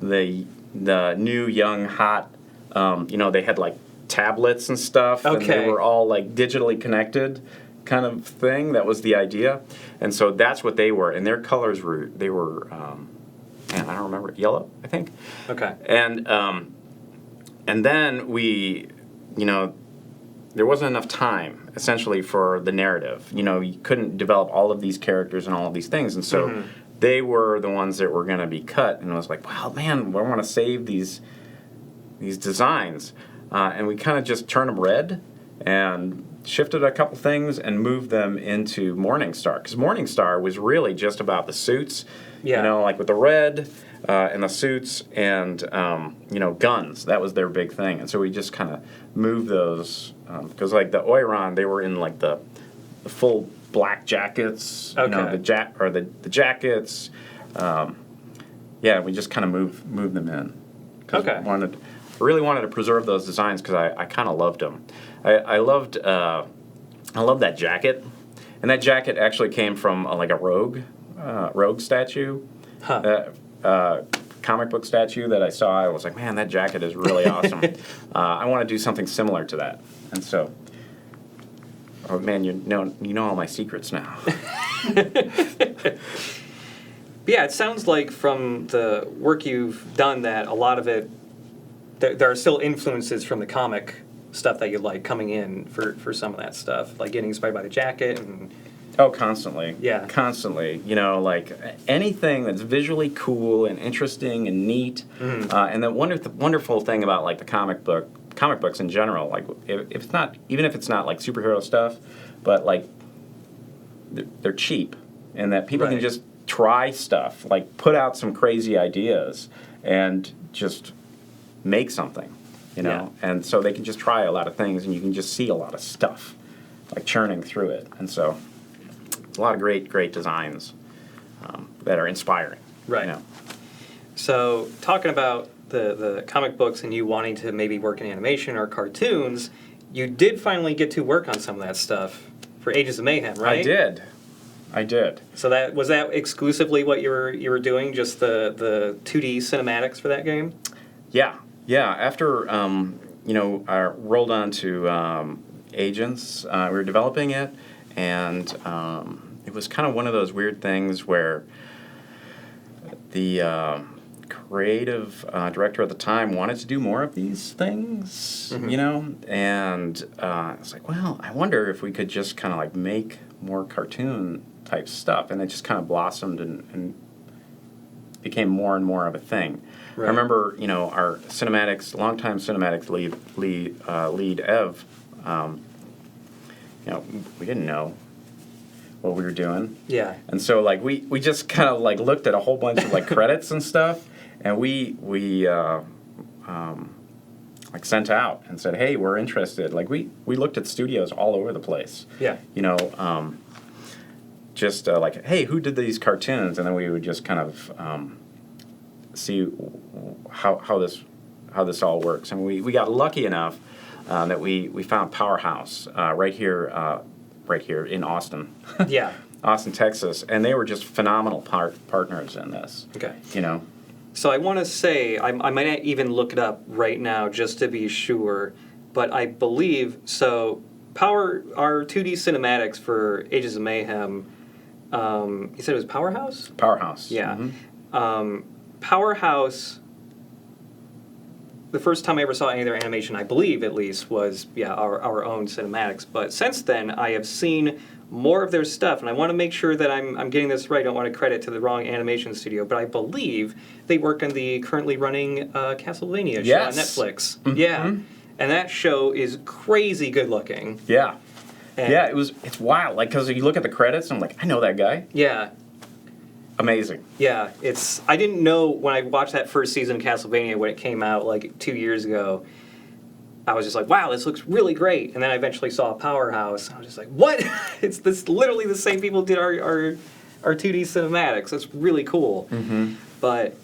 the new young hot. They had like tablets and stuff, and they were all like digitally connected, kind of thing. That was the idea, and so that's what they were. And their colors were I don't remember, yellow, I think. Okay. And then we, there wasn't enough time essentially for the narrative. You couldn't develop all of these characters and all of these things, and so they were the ones that were going to be cut. And I was like, wow, man, I want to save these designs, and we kind of just turned them red and shifted a couple things and moved them into Morningstar, because Morningstar was really just about the suits, like with the red and the suits and guns. That was their big thing, and so we just kind of moved those because like the Oiron, they were in like the full black jackets, the jackets. yeah, we just kind of moved them in. 'Cause Okay. I really wanted to preserve those designs because I kind of loved them. I loved that jacket, and that jacket actually came from like a rogue statue, comic book statue that I saw. I was like, man, that jacket is really awesome. I want to do something similar to that, and so. Oh man, you know all my secrets now. Yeah, it sounds like from the work you've done that a lot of it, there are still influences from the comic stuff that you like coming in for some of that stuff, like getting inspired by the jacket and. Oh, constantly. Yeah. Constantly. You know, like anything that's visually cool and interesting and neat. And the wonderful thing about like the comic books in general, like if it's not, even if it's not like superhero stuff, but like they're cheap, and that people can just try stuff, like put out some crazy ideas and just make something, you know. And so they can just try a lot of things, and you can just see a lot of stuff like churning through it, and so a lot of great designs that are inspiring. Right. You know? So talking about the comic books and you wanting to maybe work in animation or cartoons, you did finally get to work on some of that stuff for Agents of Mayhem, right? I did. So was that exclusively what you were doing, just the 2D cinematics for that game? Yeah. After I rolled on to Agents, we were developing it, and it was kind of one of those weird things where the creative director at the time wanted to do more of these things, you know, and I was like, well, I wonder if we could just kind of like make more cartoon type stuff, and it just kind of blossomed and became more and more of a thing. Right. I remember, you know, our longtime cinematics lead Ev, you know, we didn't know what we were doing. Yeah. And so like we just kind of like looked at a whole bunch of like credits and stuff, and we like sent out and said, hey, we're interested. Like we looked at studios all over the place. Yeah. You know, just like, hey, who did these cartoons? And then we would just kind of see how this all works. And we got lucky enough that we found Powerhouse right here in Austin. Yeah. Austin, Texas, and they were just phenomenal partners in this. Okay. You know. So I want to say, I might even look it up right now just to be sure, but I believe, so our 2D cinematics for Agents of Mayhem, you said it was Powerhouse? Powerhouse. Yeah. Mm-hmm. Powerhouse, the first time I ever saw any of their animation, I believe at least, was, our own cinematics. But since then, I have seen more of their stuff, and I want to make sure that I'm getting this right. I don't want to credit to the wrong animation studio, but I believe they work on the currently running Castlevania show on Netflix. Mm-hmm. Yeah, and that show is crazy good looking. Yeah, and it's wild. Like, because you look at the credits, and I'm like, I know that guy. Yeah. Amazing. Yeah, I didn't know when I watched that first season of Castlevania when it came out like 2 years ago. I was just like, wow, this looks really great. And then I eventually saw Powerhouse. I was just like, what? It's literally the same people who did our 2D cinematics. That's really cool. Mm-hmm. But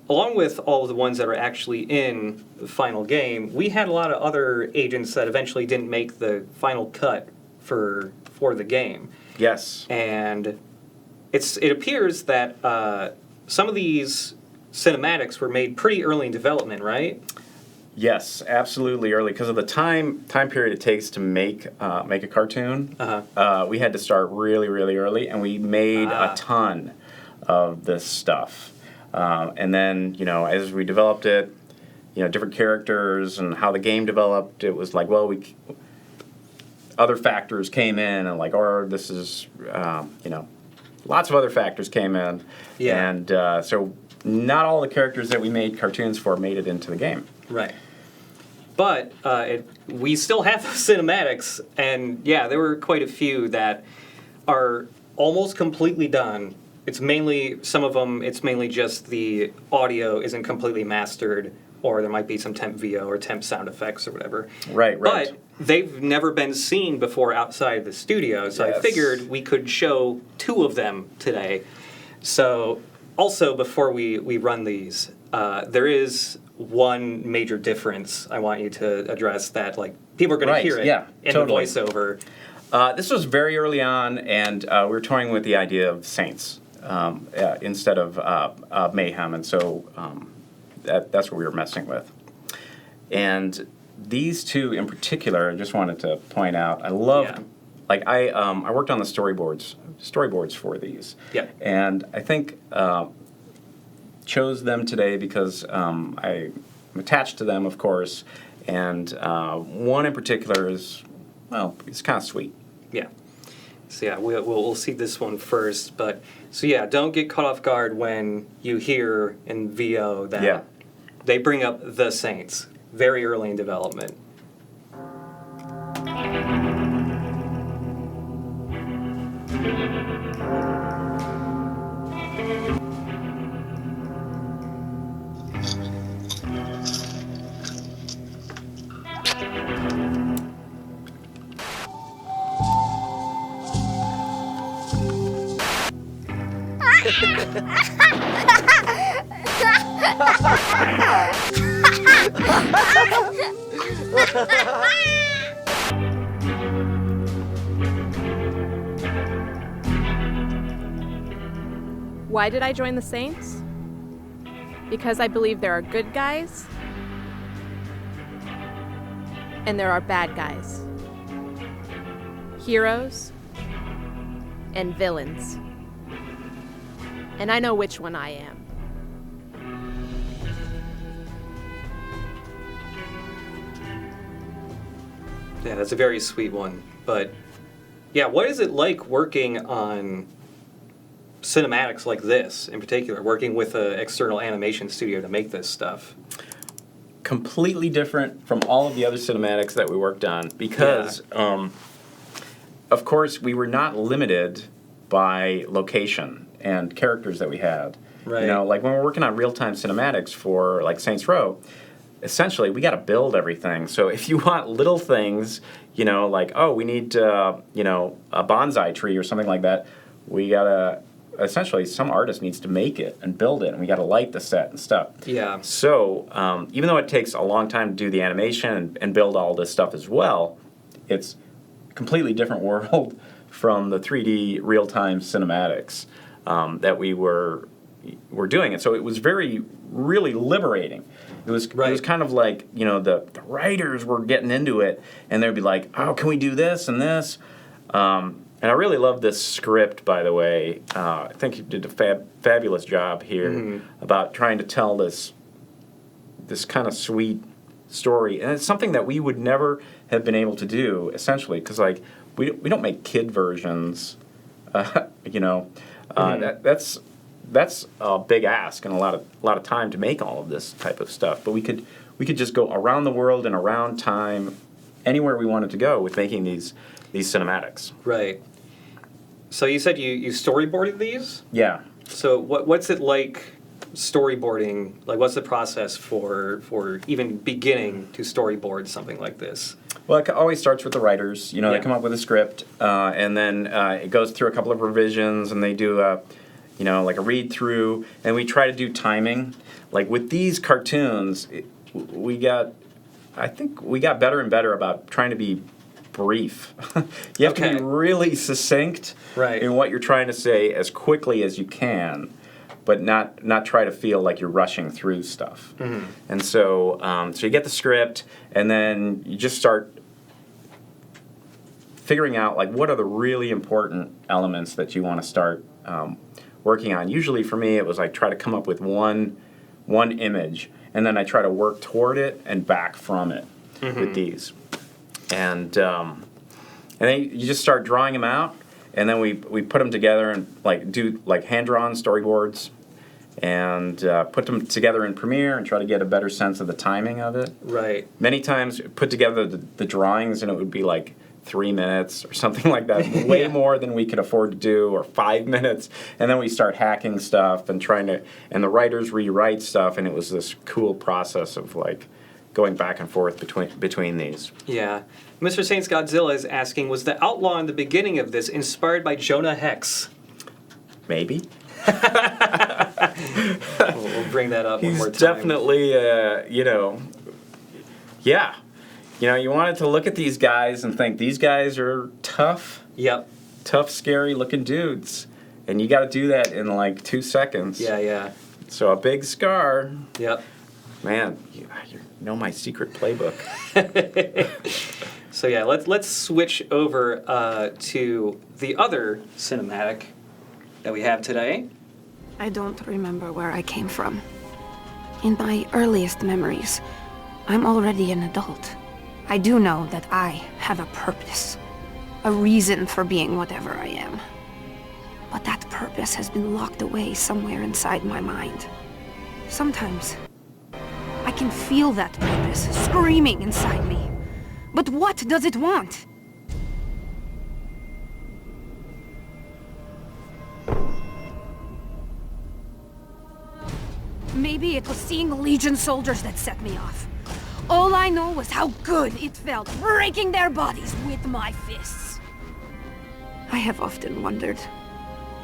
along with all of the ones that are actually in the final game, we had a lot of other agents that eventually didn't make the final cut for the game. Yes. And it appears that some of these cinematics were made pretty early in development, right? Yes, absolutely early, because of the time period it takes to make a cartoon. We had to start really, really early, and we made a ton of this stuff. And then, you know, as we developed it, you know, different characters and how the game developed, it was like, well, other factors came in, and like, or this is, you know, lots of other factors came in. Yeah. And so not all the characters that we made cartoons for made it into the game. Right. But we still have the cinematics, and yeah, there were quite a few that are almost completely done. It's mainly, some of them, it's mainly just the audio isn't completely mastered, or there might be some temp VO or temp sound effects or whatever. Right. But they've never been seen before outside the studio, so I figured we could show 2 of them today. So Also, before we run these, there is one major difference I want you to address that like people are going to hear it in totally. the voiceover. This was very early on, and we were toying with the idea of Saints instead of Mayhem, and so that's what we were messing with. And these two in particular, I just wanted to point out, I loved. Yeah. Like I worked on the storyboards for these. Yeah. And I think chose them today because I'm attached to them, of course, and one in particular is, well, it's kind of sweet. Yeah. So yeah, we'll see this one first, but so yeah, don't get caught off guard when you hear in VO that they bring up the Saints very early in development. Why did I join the Saints? Because I believe there are good guys and there are bad guys. Heroes and villains. And I know which one I am. Yeah, that's a very sweet one. But yeah, what is it like working on cinematics like this in particular, working with an external animation studio to make this stuff? Completely different from all of the other cinematics that we worked on because, of course, we were not limited by location and characters that we had. Right. You know, like when we're working on real-time cinematics for like Saints Row, essentially we got to build everything. So if you want little things, you know, like, oh, we need, you know, a bonsai tree or something like that, we got to, essentially some artist needs to make it and build it, and we got to light the set and stuff. Yeah. So even though it takes a long time to do the animation and build all this stuff as well, it's a completely different world from the 3D real-time cinematics that we were doing. And so it was really liberating. It was kind of like, you know, the writers were getting into it, and they'd be like, oh, can we do this and this? And I really love this script, by the way. I think you did a fabulous job here about trying to tell this kind of sweet story. And it's something that we would never have been able to do, essentially, because like we don't make kid versions, you know. That's a big ask and a lot of time to make all of this type of stuff. But we could just go around the world and around time, anywhere we wanted to go with making these cinematics. Right. So you said you storyboarded these? Yeah. So what's it like storyboarding? Like, what's the process for even beginning to storyboard something like this? Well, it always starts with the writers. You know, they come up with a script, and then it goes through a couple of revisions, and they do you know, like a read through, and we try to do timing. Like with these cartoons, I think we got better and better about trying to be brief. You have to be really succinct in what you're trying to say as quickly as you can, but not try to feel like you're rushing through stuff. And so you get the script, and then you just start figuring out like what are the really important elements that you want to start working on. Usually for me, it was like try to come up with one image, and then I try to work toward it and back from it with these. And then you just start drawing them out, and then we put them together and like do like hand-drawn storyboards, and put them together in Premiere and try to get a better sense of the timing of it. Right. Many times put together the drawings, and it would be like 3 minutes or something like that, way more than we could afford to do, or 5 minutes, and then we start hacking stuff and and the writers rewrite stuff, and it was this cool process of like going back and forth between these. Yeah. Mr. Saints Godzilla is asking, was the outlaw in the beginning of this inspired by Jonah Hex? Maybe. We'll bring that up one He's more time. definitely, yeah. You wanted to look at these guys and think, these guys are tough, Yep. scary looking dudes. And you got to do that in like 2 seconds. Yeah. So a big scar, Yep. man, you know my secret playbook. So yeah, let's switch over to the other cinematic that we have today. I don't remember where I came from. In my earliest memories, I'm already an adult. I do know that I have a purpose, a reason for being whatever I am. But that purpose has been locked away somewhere inside my mind. Sometimes, I can feel that purpose screaming inside me. But what does it want? Maybe it was seeing Legion soldiers that set me off. All I know was how good it felt breaking their bodies with my fists. I have often wondered,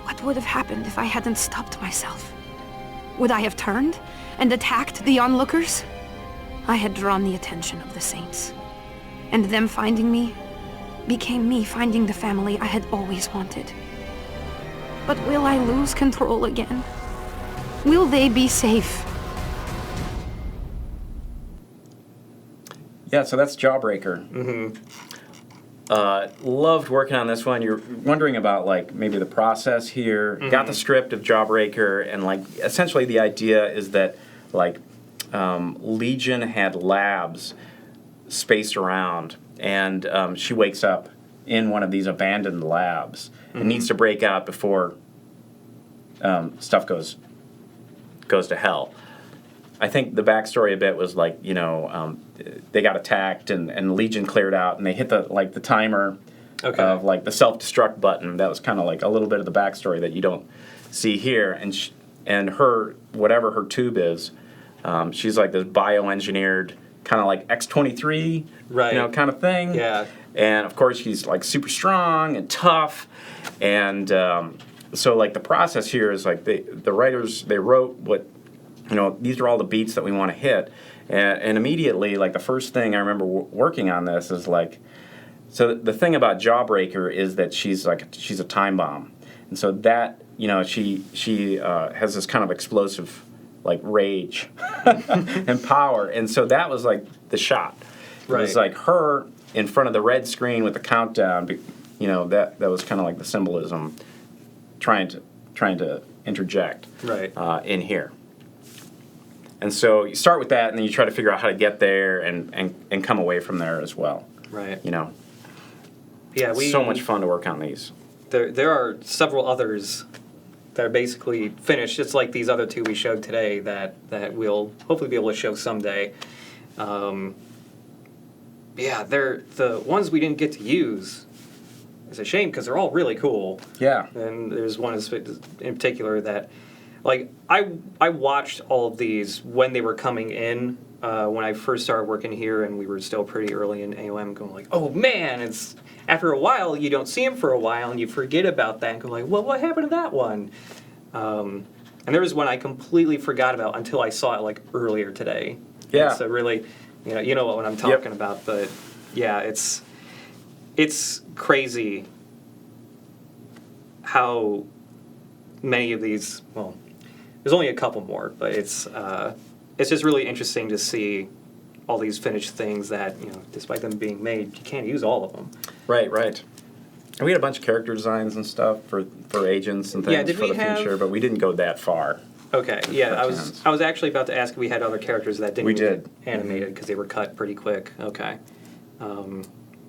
what would have happened if I hadn't stopped myself? Would I have turned and attacked the onlookers? I had drawn the attention of the Saints. And them finding me became me finding the family I had always wanted. But will I lose control again? Will they be safe? Yeah, so that's Jawbreaker. Loved working on this one. You're wondering about like maybe the process here. Got the script of Jawbreaker, and like essentially the idea is that like Legion had labs spaced around, and she wakes up in one of these abandoned labs and needs to break out before stuff goes to hell. I think the backstory a bit was like, they got attacked and Legion cleared out, and they hit the timer of like the self-destruct button. That was kind of like a little bit of the backstory that you don't see here. And her, whatever her tube is, she's like this bioengineered kind of like X-23, Right. kind of thing. Yeah. And of course she's like super strong and tough, and so like the process here is like the writers, they wrote what, these are all the beats that we want to hit, and immediately like the first thing I remember working on this is like, so the thing about Jawbreaker is that she's a time bomb, and so that she has this kind of explosive like rage and power, and so that was like the shot. It was like her in front of the red screen with the countdown. That was kind of like the symbolism, trying to interject in here. And so you start with that, and then you try to figure out how to get there and come away from there as well. Right. Yeah, so much fun to work on these. There are several others that are basically finished, just like these other two we showed today that we'll hopefully be able to show someday. They're the ones we didn't get to use. It's a shame because they're all really cool. Yeah. And there's one in particular that, like, I watched all of these when they were coming in, when I first started working here, and we were still pretty early in AOM, going like, oh man, it's after a while you don't see them for a while and you forget about that and go like, well, what happened to that one? And there was one I completely forgot about until I saw it like earlier today. Yeah. So really, you know what I'm talking about, but yeah, it's crazy how many of these, well, there's only a couple more, but it's just really interesting to see all these finished things that, despite them being made, you can't use all of them. Right. And we had a bunch of character designs and stuff for agents and things for the future, but we didn't go that far. Okay, yeah, I was actually about to ask if we had other characters that didn't get animated because they were cut pretty quick. Okay. I'm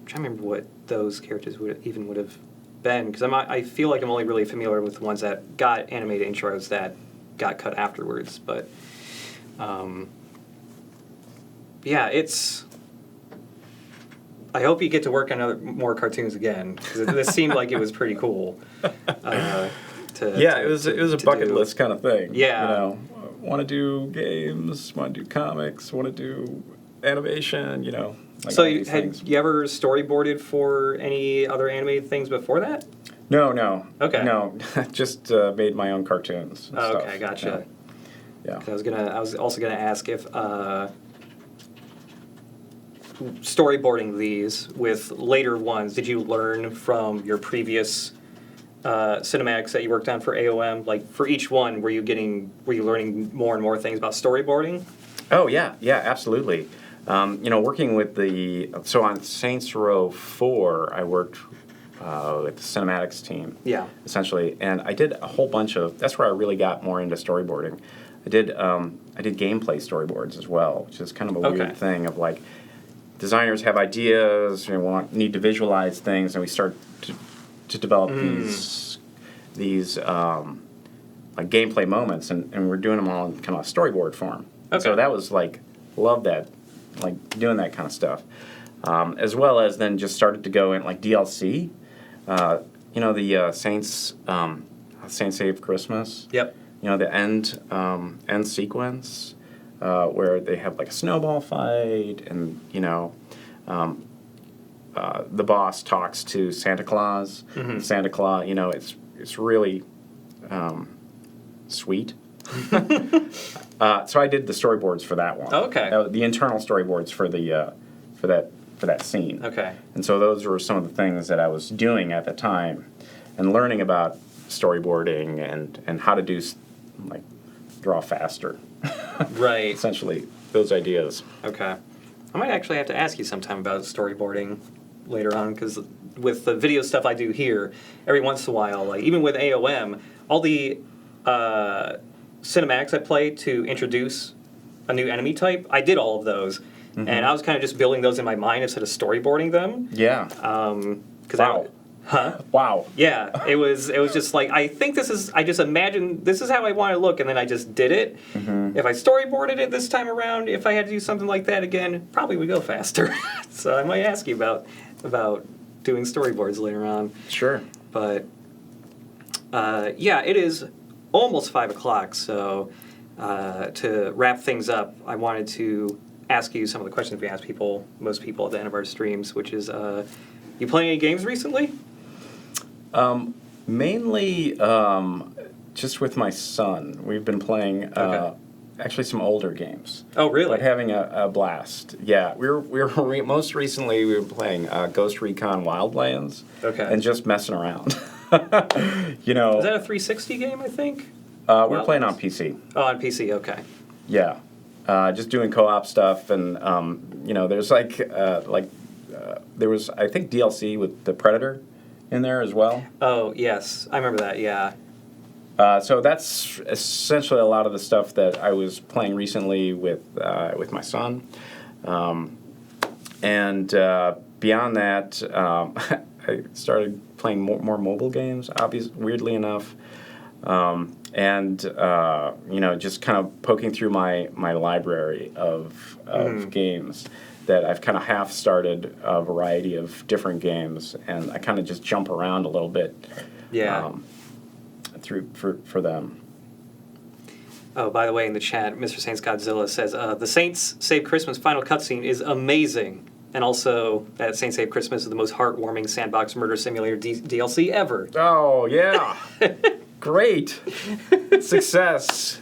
trying to remember what those characters would have been, because I feel like I'm only really familiar with the ones that got animated intros that got cut afterwards, but it's... I hope you get to work on more cartoons again, because this seemed like it was pretty cool. It was a bucket list kind of thing. Yeah. Want to do games, want to do comics, want to do animation, Like so you ever storyboarded for any other animated things before that? No. Okay. No, just made my own cartoons. And Oh, stuff. okay, gotcha. Yeah. 'Cause I was also gonna ask if storyboarding these with later ones, did you learn from your previous cinematics that you worked on for AOM? Like for each one, were you learning more and more things about storyboarding? Oh yeah, absolutely. Working with on Saints Row 4, I worked with the cinematics team. Yeah. Essentially, and I did a whole bunch of. That's where I really got more into storyboarding. I did gameplay storyboards as well, which is kind of a weird thing of like designers have ideas, need to visualize things, and we start to develop these like gameplay moments, and we're doing them all in kind of a storyboard form. Okay. So that was like, love that, like doing that kind of stuff. As well as then just started to go in like DLC. The Saints Save Christmas. Yep. The end sequence where they have like a snowball fight, and the boss talks to Santa Claus. Mm-hmm. Santa Claus, it's really sweet. So I did the storyboards for that one. Okay. The internal storyboards for the for that scene. Okay. And so those were some of the things that I was doing at the time, and learning about storyboarding and how to do like draw faster. Right. Essentially, those ideas. Okay. I might actually have to ask you sometime about storyboarding later on, because with the video stuff I do here, every once in a while, like even with AOM, all the cinematics I play to introduce a new enemy type, I did all of those. Mm-hmm. And I was kind of just building those in my mind instead of storyboarding them. Yeah. Wow. Wow. Yeah, it was just like, I just imagined this is how I want to look, and then I just did it. Mm-hmm. If I storyboarded it this time around, if I had to do something like that again, probably would go faster. So I might ask you about doing storyboards later on. Sure. But it is almost 5 o'clock, so to wrap things up, I wanted to ask you some of the questions we ask most people at the end of our streams, which is, you playing any games recently? Mainly just with my son. We've been playing actually some older games. Oh, really? But having a blast. Yeah, most recently we were playing Ghost Recon Wildlands. Okay. And just messing around. Is that a 360 game, I think? We're playing on PC. Oh, on PC, okay. Yeah. Just doing co-op stuff, and there's there was, I think, DLC with the Predator in there as well. Oh, yes. I remember that, yeah. So that's essentially a lot of the stuff that I was playing recently with my son. And beyond that, I started playing more mobile games, weirdly enough. Just kind of poking through my library of games that I've kind of half started a variety of different games, and I kind of just jump around a little bit. Yeah. For them. Oh, by the way, in the chat, Mr. Saints Godzilla says, the Saints Save Christmas final cutscene is amazing. And also, that Saints Save Christmas is the most heartwarming sandbox murder simulator DLC ever. Oh, yeah. Great. Success.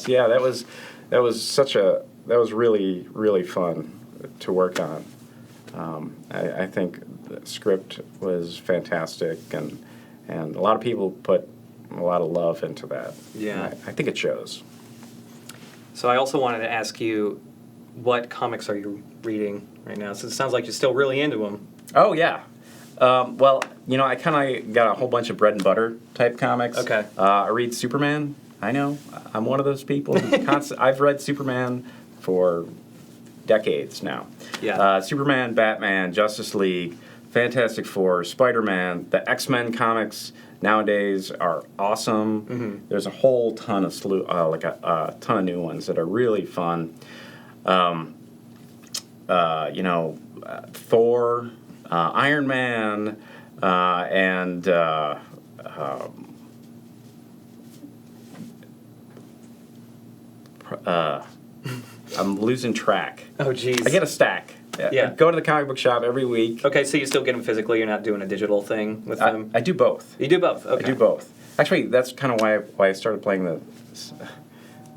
Yeah, that was really, really fun to work on. I think the script was fantastic, and a lot of people put a lot of love into that. Yeah. I think it shows. So I also wanted to ask you, what comics are you reading right now? Since it sounds like you're still really into them. Oh, yeah. Well, I kind of got a whole bunch of bread and butter type comics. Okay. I read Superman. I know. I'm one of those people. I've read Superman for decades now. Yeah. Superman, Batman, Justice League, Fantastic Four, Spider-Man, the X-Men comics nowadays are awesome. Mm-hmm. There's a whole ton of a ton of new ones that are really fun. Thor, Iron Man, and I'm losing track. Oh, jeez. I get a stack. Yeah. I go to the comic book shop every week. Okay, so you still get them physically. You're not doing a digital thing with them. I do both. You do both. Okay. I do both. Actually, that's kind of why I started playing the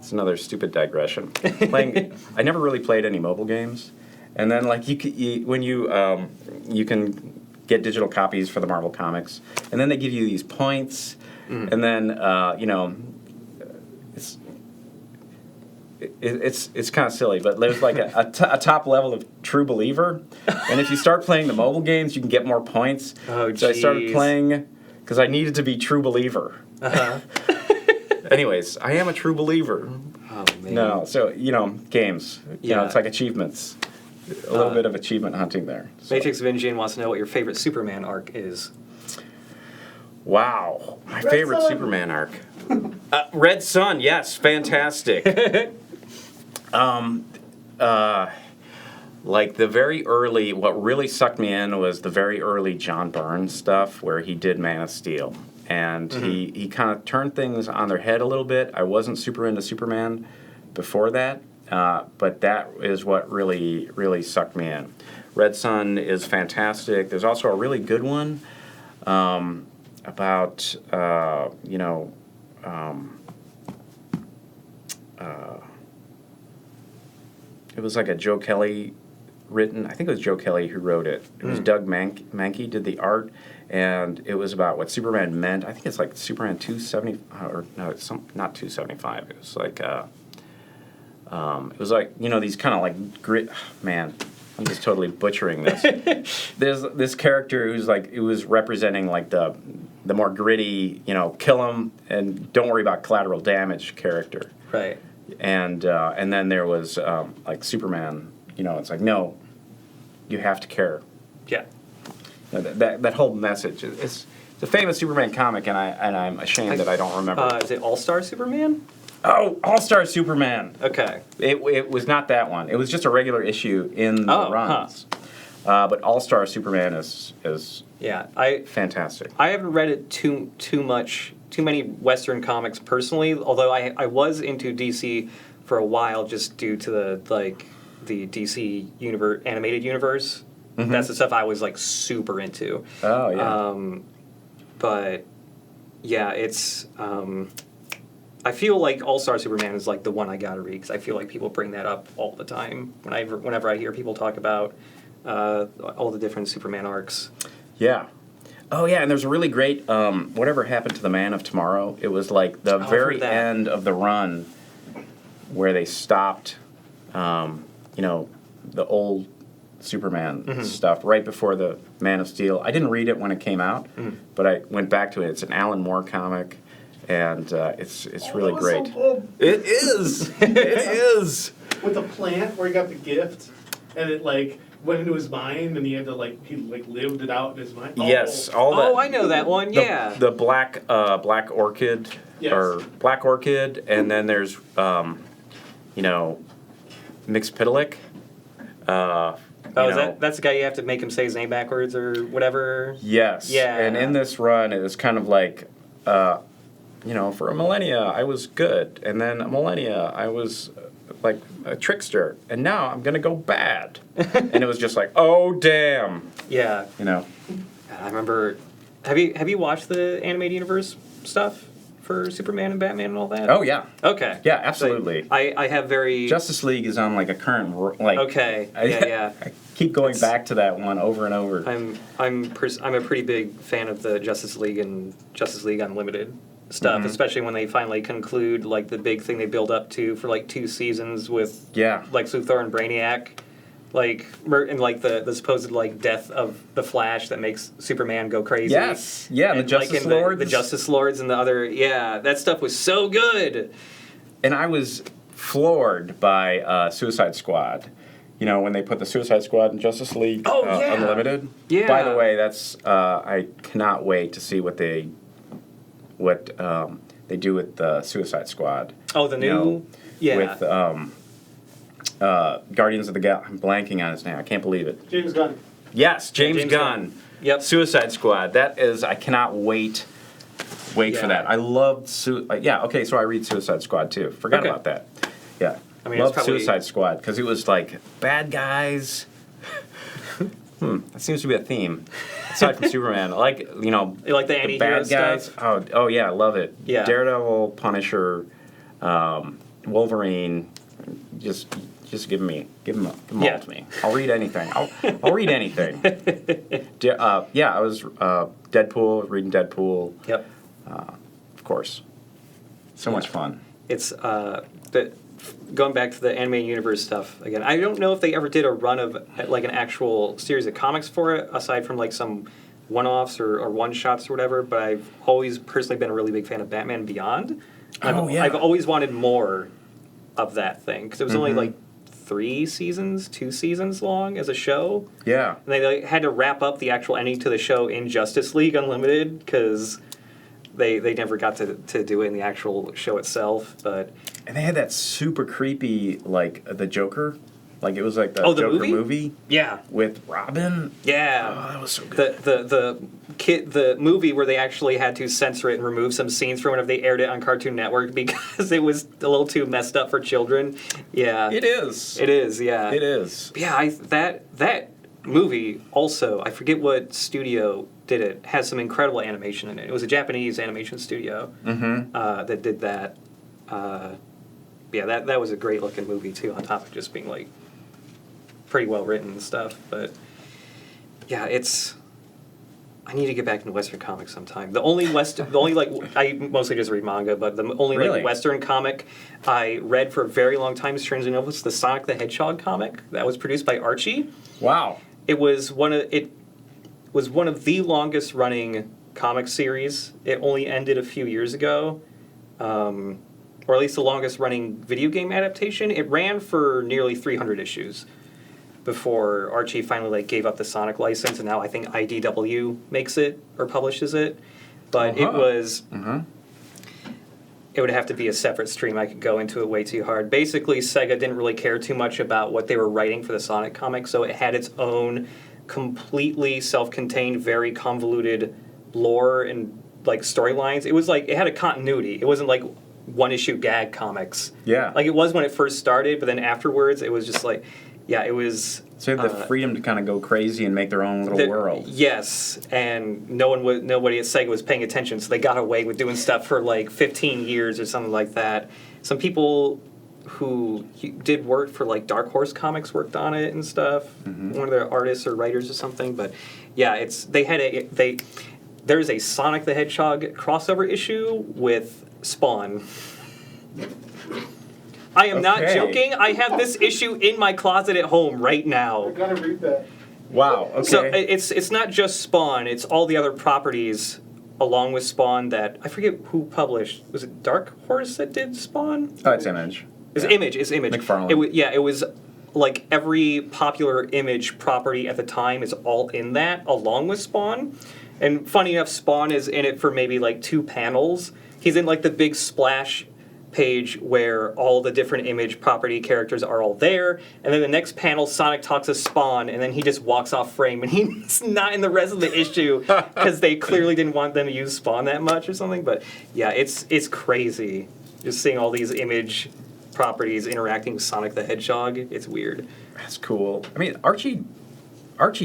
It's another stupid digression. I never really played any mobile games, and then like when you can get digital copies for the Marvel comics, and then they give you these points, and then it's kind of silly, but there's like a top level of True Believer, and if you start playing the mobile games, you can get more points. Oh, so I started playing because I needed to be True Believer. Anyways, I am a True Believer. Oh man. No, so games. Yeah. It's like achievements. A little bit of achievement hunting there. So. Matrix Vingian wants to know what your favorite Superman arc is. Wow, my favorite Superman arc. Red Sun, yes, fantastic. Like the very early, what really sucked me in was the very early John Byrne stuff where he did Man of Steel. And he kind of turned things on their head a little bit. I wasn't super into Superman before that, but that is what really, really sucked me in. Red Sun is fantastic. There's also a really good one about, it was like a Joe Kelly written, I think it was Joe Kelly who wrote it. It was Doug Mankey did the art, and it was about what Superman meant. I think it's like Superman 270, or no, it's not 275. It was like, these kind of like grit, man, I'm just totally butchering this. There's this character who's like, it was representing like the more gritty, kill him and don't worry about collateral damage character. Right. And then there was like Superman. It's like, no, you have to care. Yeah. That whole message. It's a famous Superman comic, and I'm ashamed that I don't remember. Is it All-Star Superman? Oh, All-Star Superman. Okay. It was not that one. It was just a regular issue in the runs. But All-Star Superman is fantastic. I haven't read it too many Western comics personally, although I was into DC for a while just due to the DC animated universe. Mm-hmm. That's the stuff I was like super into. Oh yeah. But yeah, it's I feel like All-Star Superman is like the one I gotta read because I feel like people bring that up all the time whenever I hear people talk about all the different Superman arcs. Yeah. Oh yeah, and there's a really great Whatever Happened to the Man of Tomorrow. It was like the very end of the run where they stopped, the old Superman stuff right before the Man of Steel. I didn't read it when it came out, but I went back to it. It's an Alan Moore comic, and it's really great. So it is. It is. with the plant where he got the gift, and it like went into his mind, and he had to he lived it out in his mind. Yes, all that. Oh, I know that one. Yeah. The black orchid, Yes. or black orchid, and then there's Mixpidalic. That's the guy you have to make him say his name backwards or whatever? Yes. Yeah. And in this run, it was kind of like, for a millennia, I was good. And then a millennia, I was like a trickster. And now I'm going to go bad. And it was just like, oh, damn. Yeah. I remember... Have you watched the animated universe stuff for Superman and Batman and all that? Oh, yeah. Okay. Yeah, absolutely. So I have very... Justice League is on like a current... Okay. Yeah. I keep going back to that one over and over. I'm a pretty big fan of the Justice League and Justice League Unlimited stuff, especially when they finally conclude like the big thing they build up to for like 2 seasons with Lex Luthor and Brainiac, and the supposed death of the Flash that makes Superman go crazy. Yes, yeah, and the Justice Lords, the Justice Lords, and the other that stuff was so good. And I was floored by Suicide Squad. When they put the Suicide Squad in Justice League Unlimited. Yeah. By the way, that's I cannot wait to see what they do with the Suicide Squad. Oh, the new with Guardians of the Galaxy. I'm blanking on his name. I can't believe it. James Gunn. Yes, James Gunn. Yep. Suicide Squad. That is. I cannot wait for that. I loved so I read Suicide Squad too. Forgot about that. Yeah. I mean, loved Suicide Squad because it was like bad guys. That seems to be a theme. Aside from Superman, You like the anti-hero bad guys. stuff? Oh yeah, I love it. Yeah. Daredevil, Punisher, Wolverine, just give them Yeah. all to me. I'll read anything. I'll read anything. I was Deadpool, reading Deadpool, Yep. of course. So much fun. It's going back to the animated universe stuff again. I don't know if they ever did a run of like an actual series of comics for it, aside from like some one-offs or one-shots or whatever. But I've always personally been a really big fan of Batman Beyond. I've always wanted more of that thing because it was only like 2 seasons long as a show. Yeah. And they had to wrap up the actual ending to the show in Justice League Unlimited because they never got to do it in the actual show itself. But And they had that super creepy, like, the Joker. Like, it was like the the Joker movie? Yeah. with Robin. Yeah. Oh, that was so good. The movie where they actually had to censor it and remove some scenes from it if they aired it on Cartoon Network because it was a little too messed up for children. Yeah. It is. It is, yeah. It is. Yeah, that movie also, I forget what studio did it, has some incredible animation in it. It was a Japanese animation studio that did that. That was a great looking movie too, on top of just being like pretty well written and stuff. But yeah, I need to get back into Western comics sometime. I mostly just read manga, but the only Really? like Western comic I read for a very long time, strangely enough, was the Sonic the Hedgehog comic that was produced by Archie. Wow. It was one of the longest running comic series. It only ended a few years ago, or at least the longest running video game adaptation. It ran for nearly 300 issues before Archie finally gave up the Sonic license, and now I think IDW makes it or publishes it. But it was. It would have to be a separate stream. I could go into it way too hard. Basically, Sega didn't really care too much about what they were writing for the Sonic comic, so it had its own completely self-contained, very convoluted lore and like storylines. It was like it had a continuity. It wasn't like one-issue gag comics. Yeah. Like it was when it first started, but then afterwards, it was just like, yeah, it was. So they have the freedom to kind of go crazy and make their own little world. Yes, and nobody at Sega was paying attention, so they got away with doing stuff for like 15 years or something like that. Some people who did work for like Dark Horse Comics worked on it and stuff. One of their artists or writers or something. But yeah, there's a Sonic the Hedgehog crossover issue with Spawn. I am not joking. I have this issue in my closet at home right now. I gotta read that. Wow. Okay. So it's not just Spawn. It's all the other properties along with Spawn that I forget who published. Was it Dark Horse that did Spawn? Oh, it's Image. It's Image. It's Image. McFarlane. It was like every popular Image property at the time is all in that along with Spawn. And funny enough, Spawn is in it for maybe like 2 panels. He's in like the big splash page where all the different Image property characters are all there, and then the next panel Sonic talks to Spawn, and then he just walks off frame, and he's not in the rest of the issue because they clearly didn't want them to use Spawn that much or something. But yeah, it's crazy just seeing all these Image properties interacting with Sonic the Hedgehog. It's weird. That's cool. I mean, Archie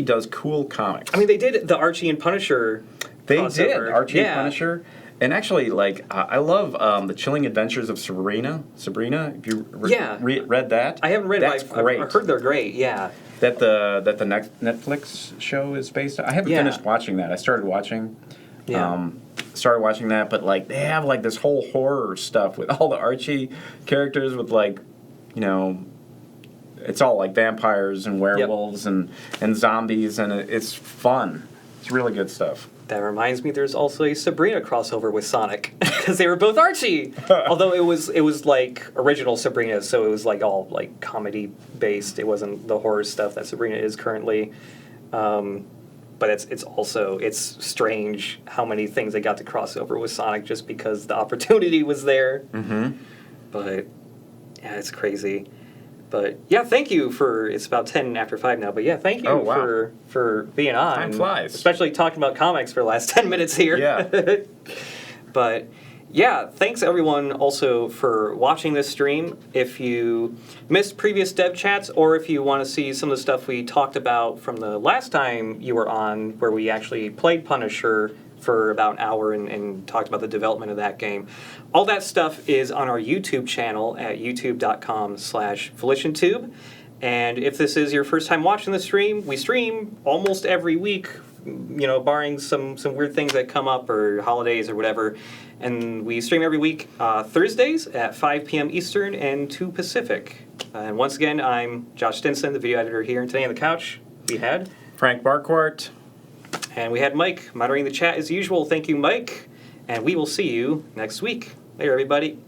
does cool comics. I mean, they did the Archie and Punisher crossover. Did Archie and Punisher. And actually, like, I love The Chilling Adventures of Sabrina. Have you read that? I haven't read That's it, but great. I've heard they're great, yeah. That the next Netflix show is based on. I haven't finished watching that. I started watching. That, but like they have like this whole horror stuff with all the Archie characters with like, you know, it's all like vampires and werewolves and zombies, and it's fun. It's really good stuff. That reminds me, there's also a Sabrina crossover with Sonic because they were both Archie. Although it was like original Sabrina, so it was like all like comedy based. It wasn't the horror stuff that Sabrina is currently. But it's strange how many things they got to cross over with Sonic just because the opportunity was there. But yeah, it's crazy. But yeah, thank you for. It's about 10 after 5 now. But yeah, thank you for being on. Time flies. Especially talking about comics for the last 10 minutes here. Yeah. But yeah, thanks everyone also for watching this stream. If you missed previous dev chats, or if you want to see some of the stuff we talked about from the last time you were on, where we actually played Punisher for about an hour and talked about the development of that game. All that stuff is on our YouTube channel at youtube.com/VolitionTube. And if this is your first time watching the stream, we stream almost every week, barring some weird things that come up or holidays or whatever. And we stream every week Thursdays at 5 p.m. Eastern and 2 Pacific. And once again, I'm Josh Stinson, the video editor here. And today on the couch, we had Frank Marquart. And we had Mike moderating the chat as usual. Thank you, Mike. And we will see you next week. Later, everybody.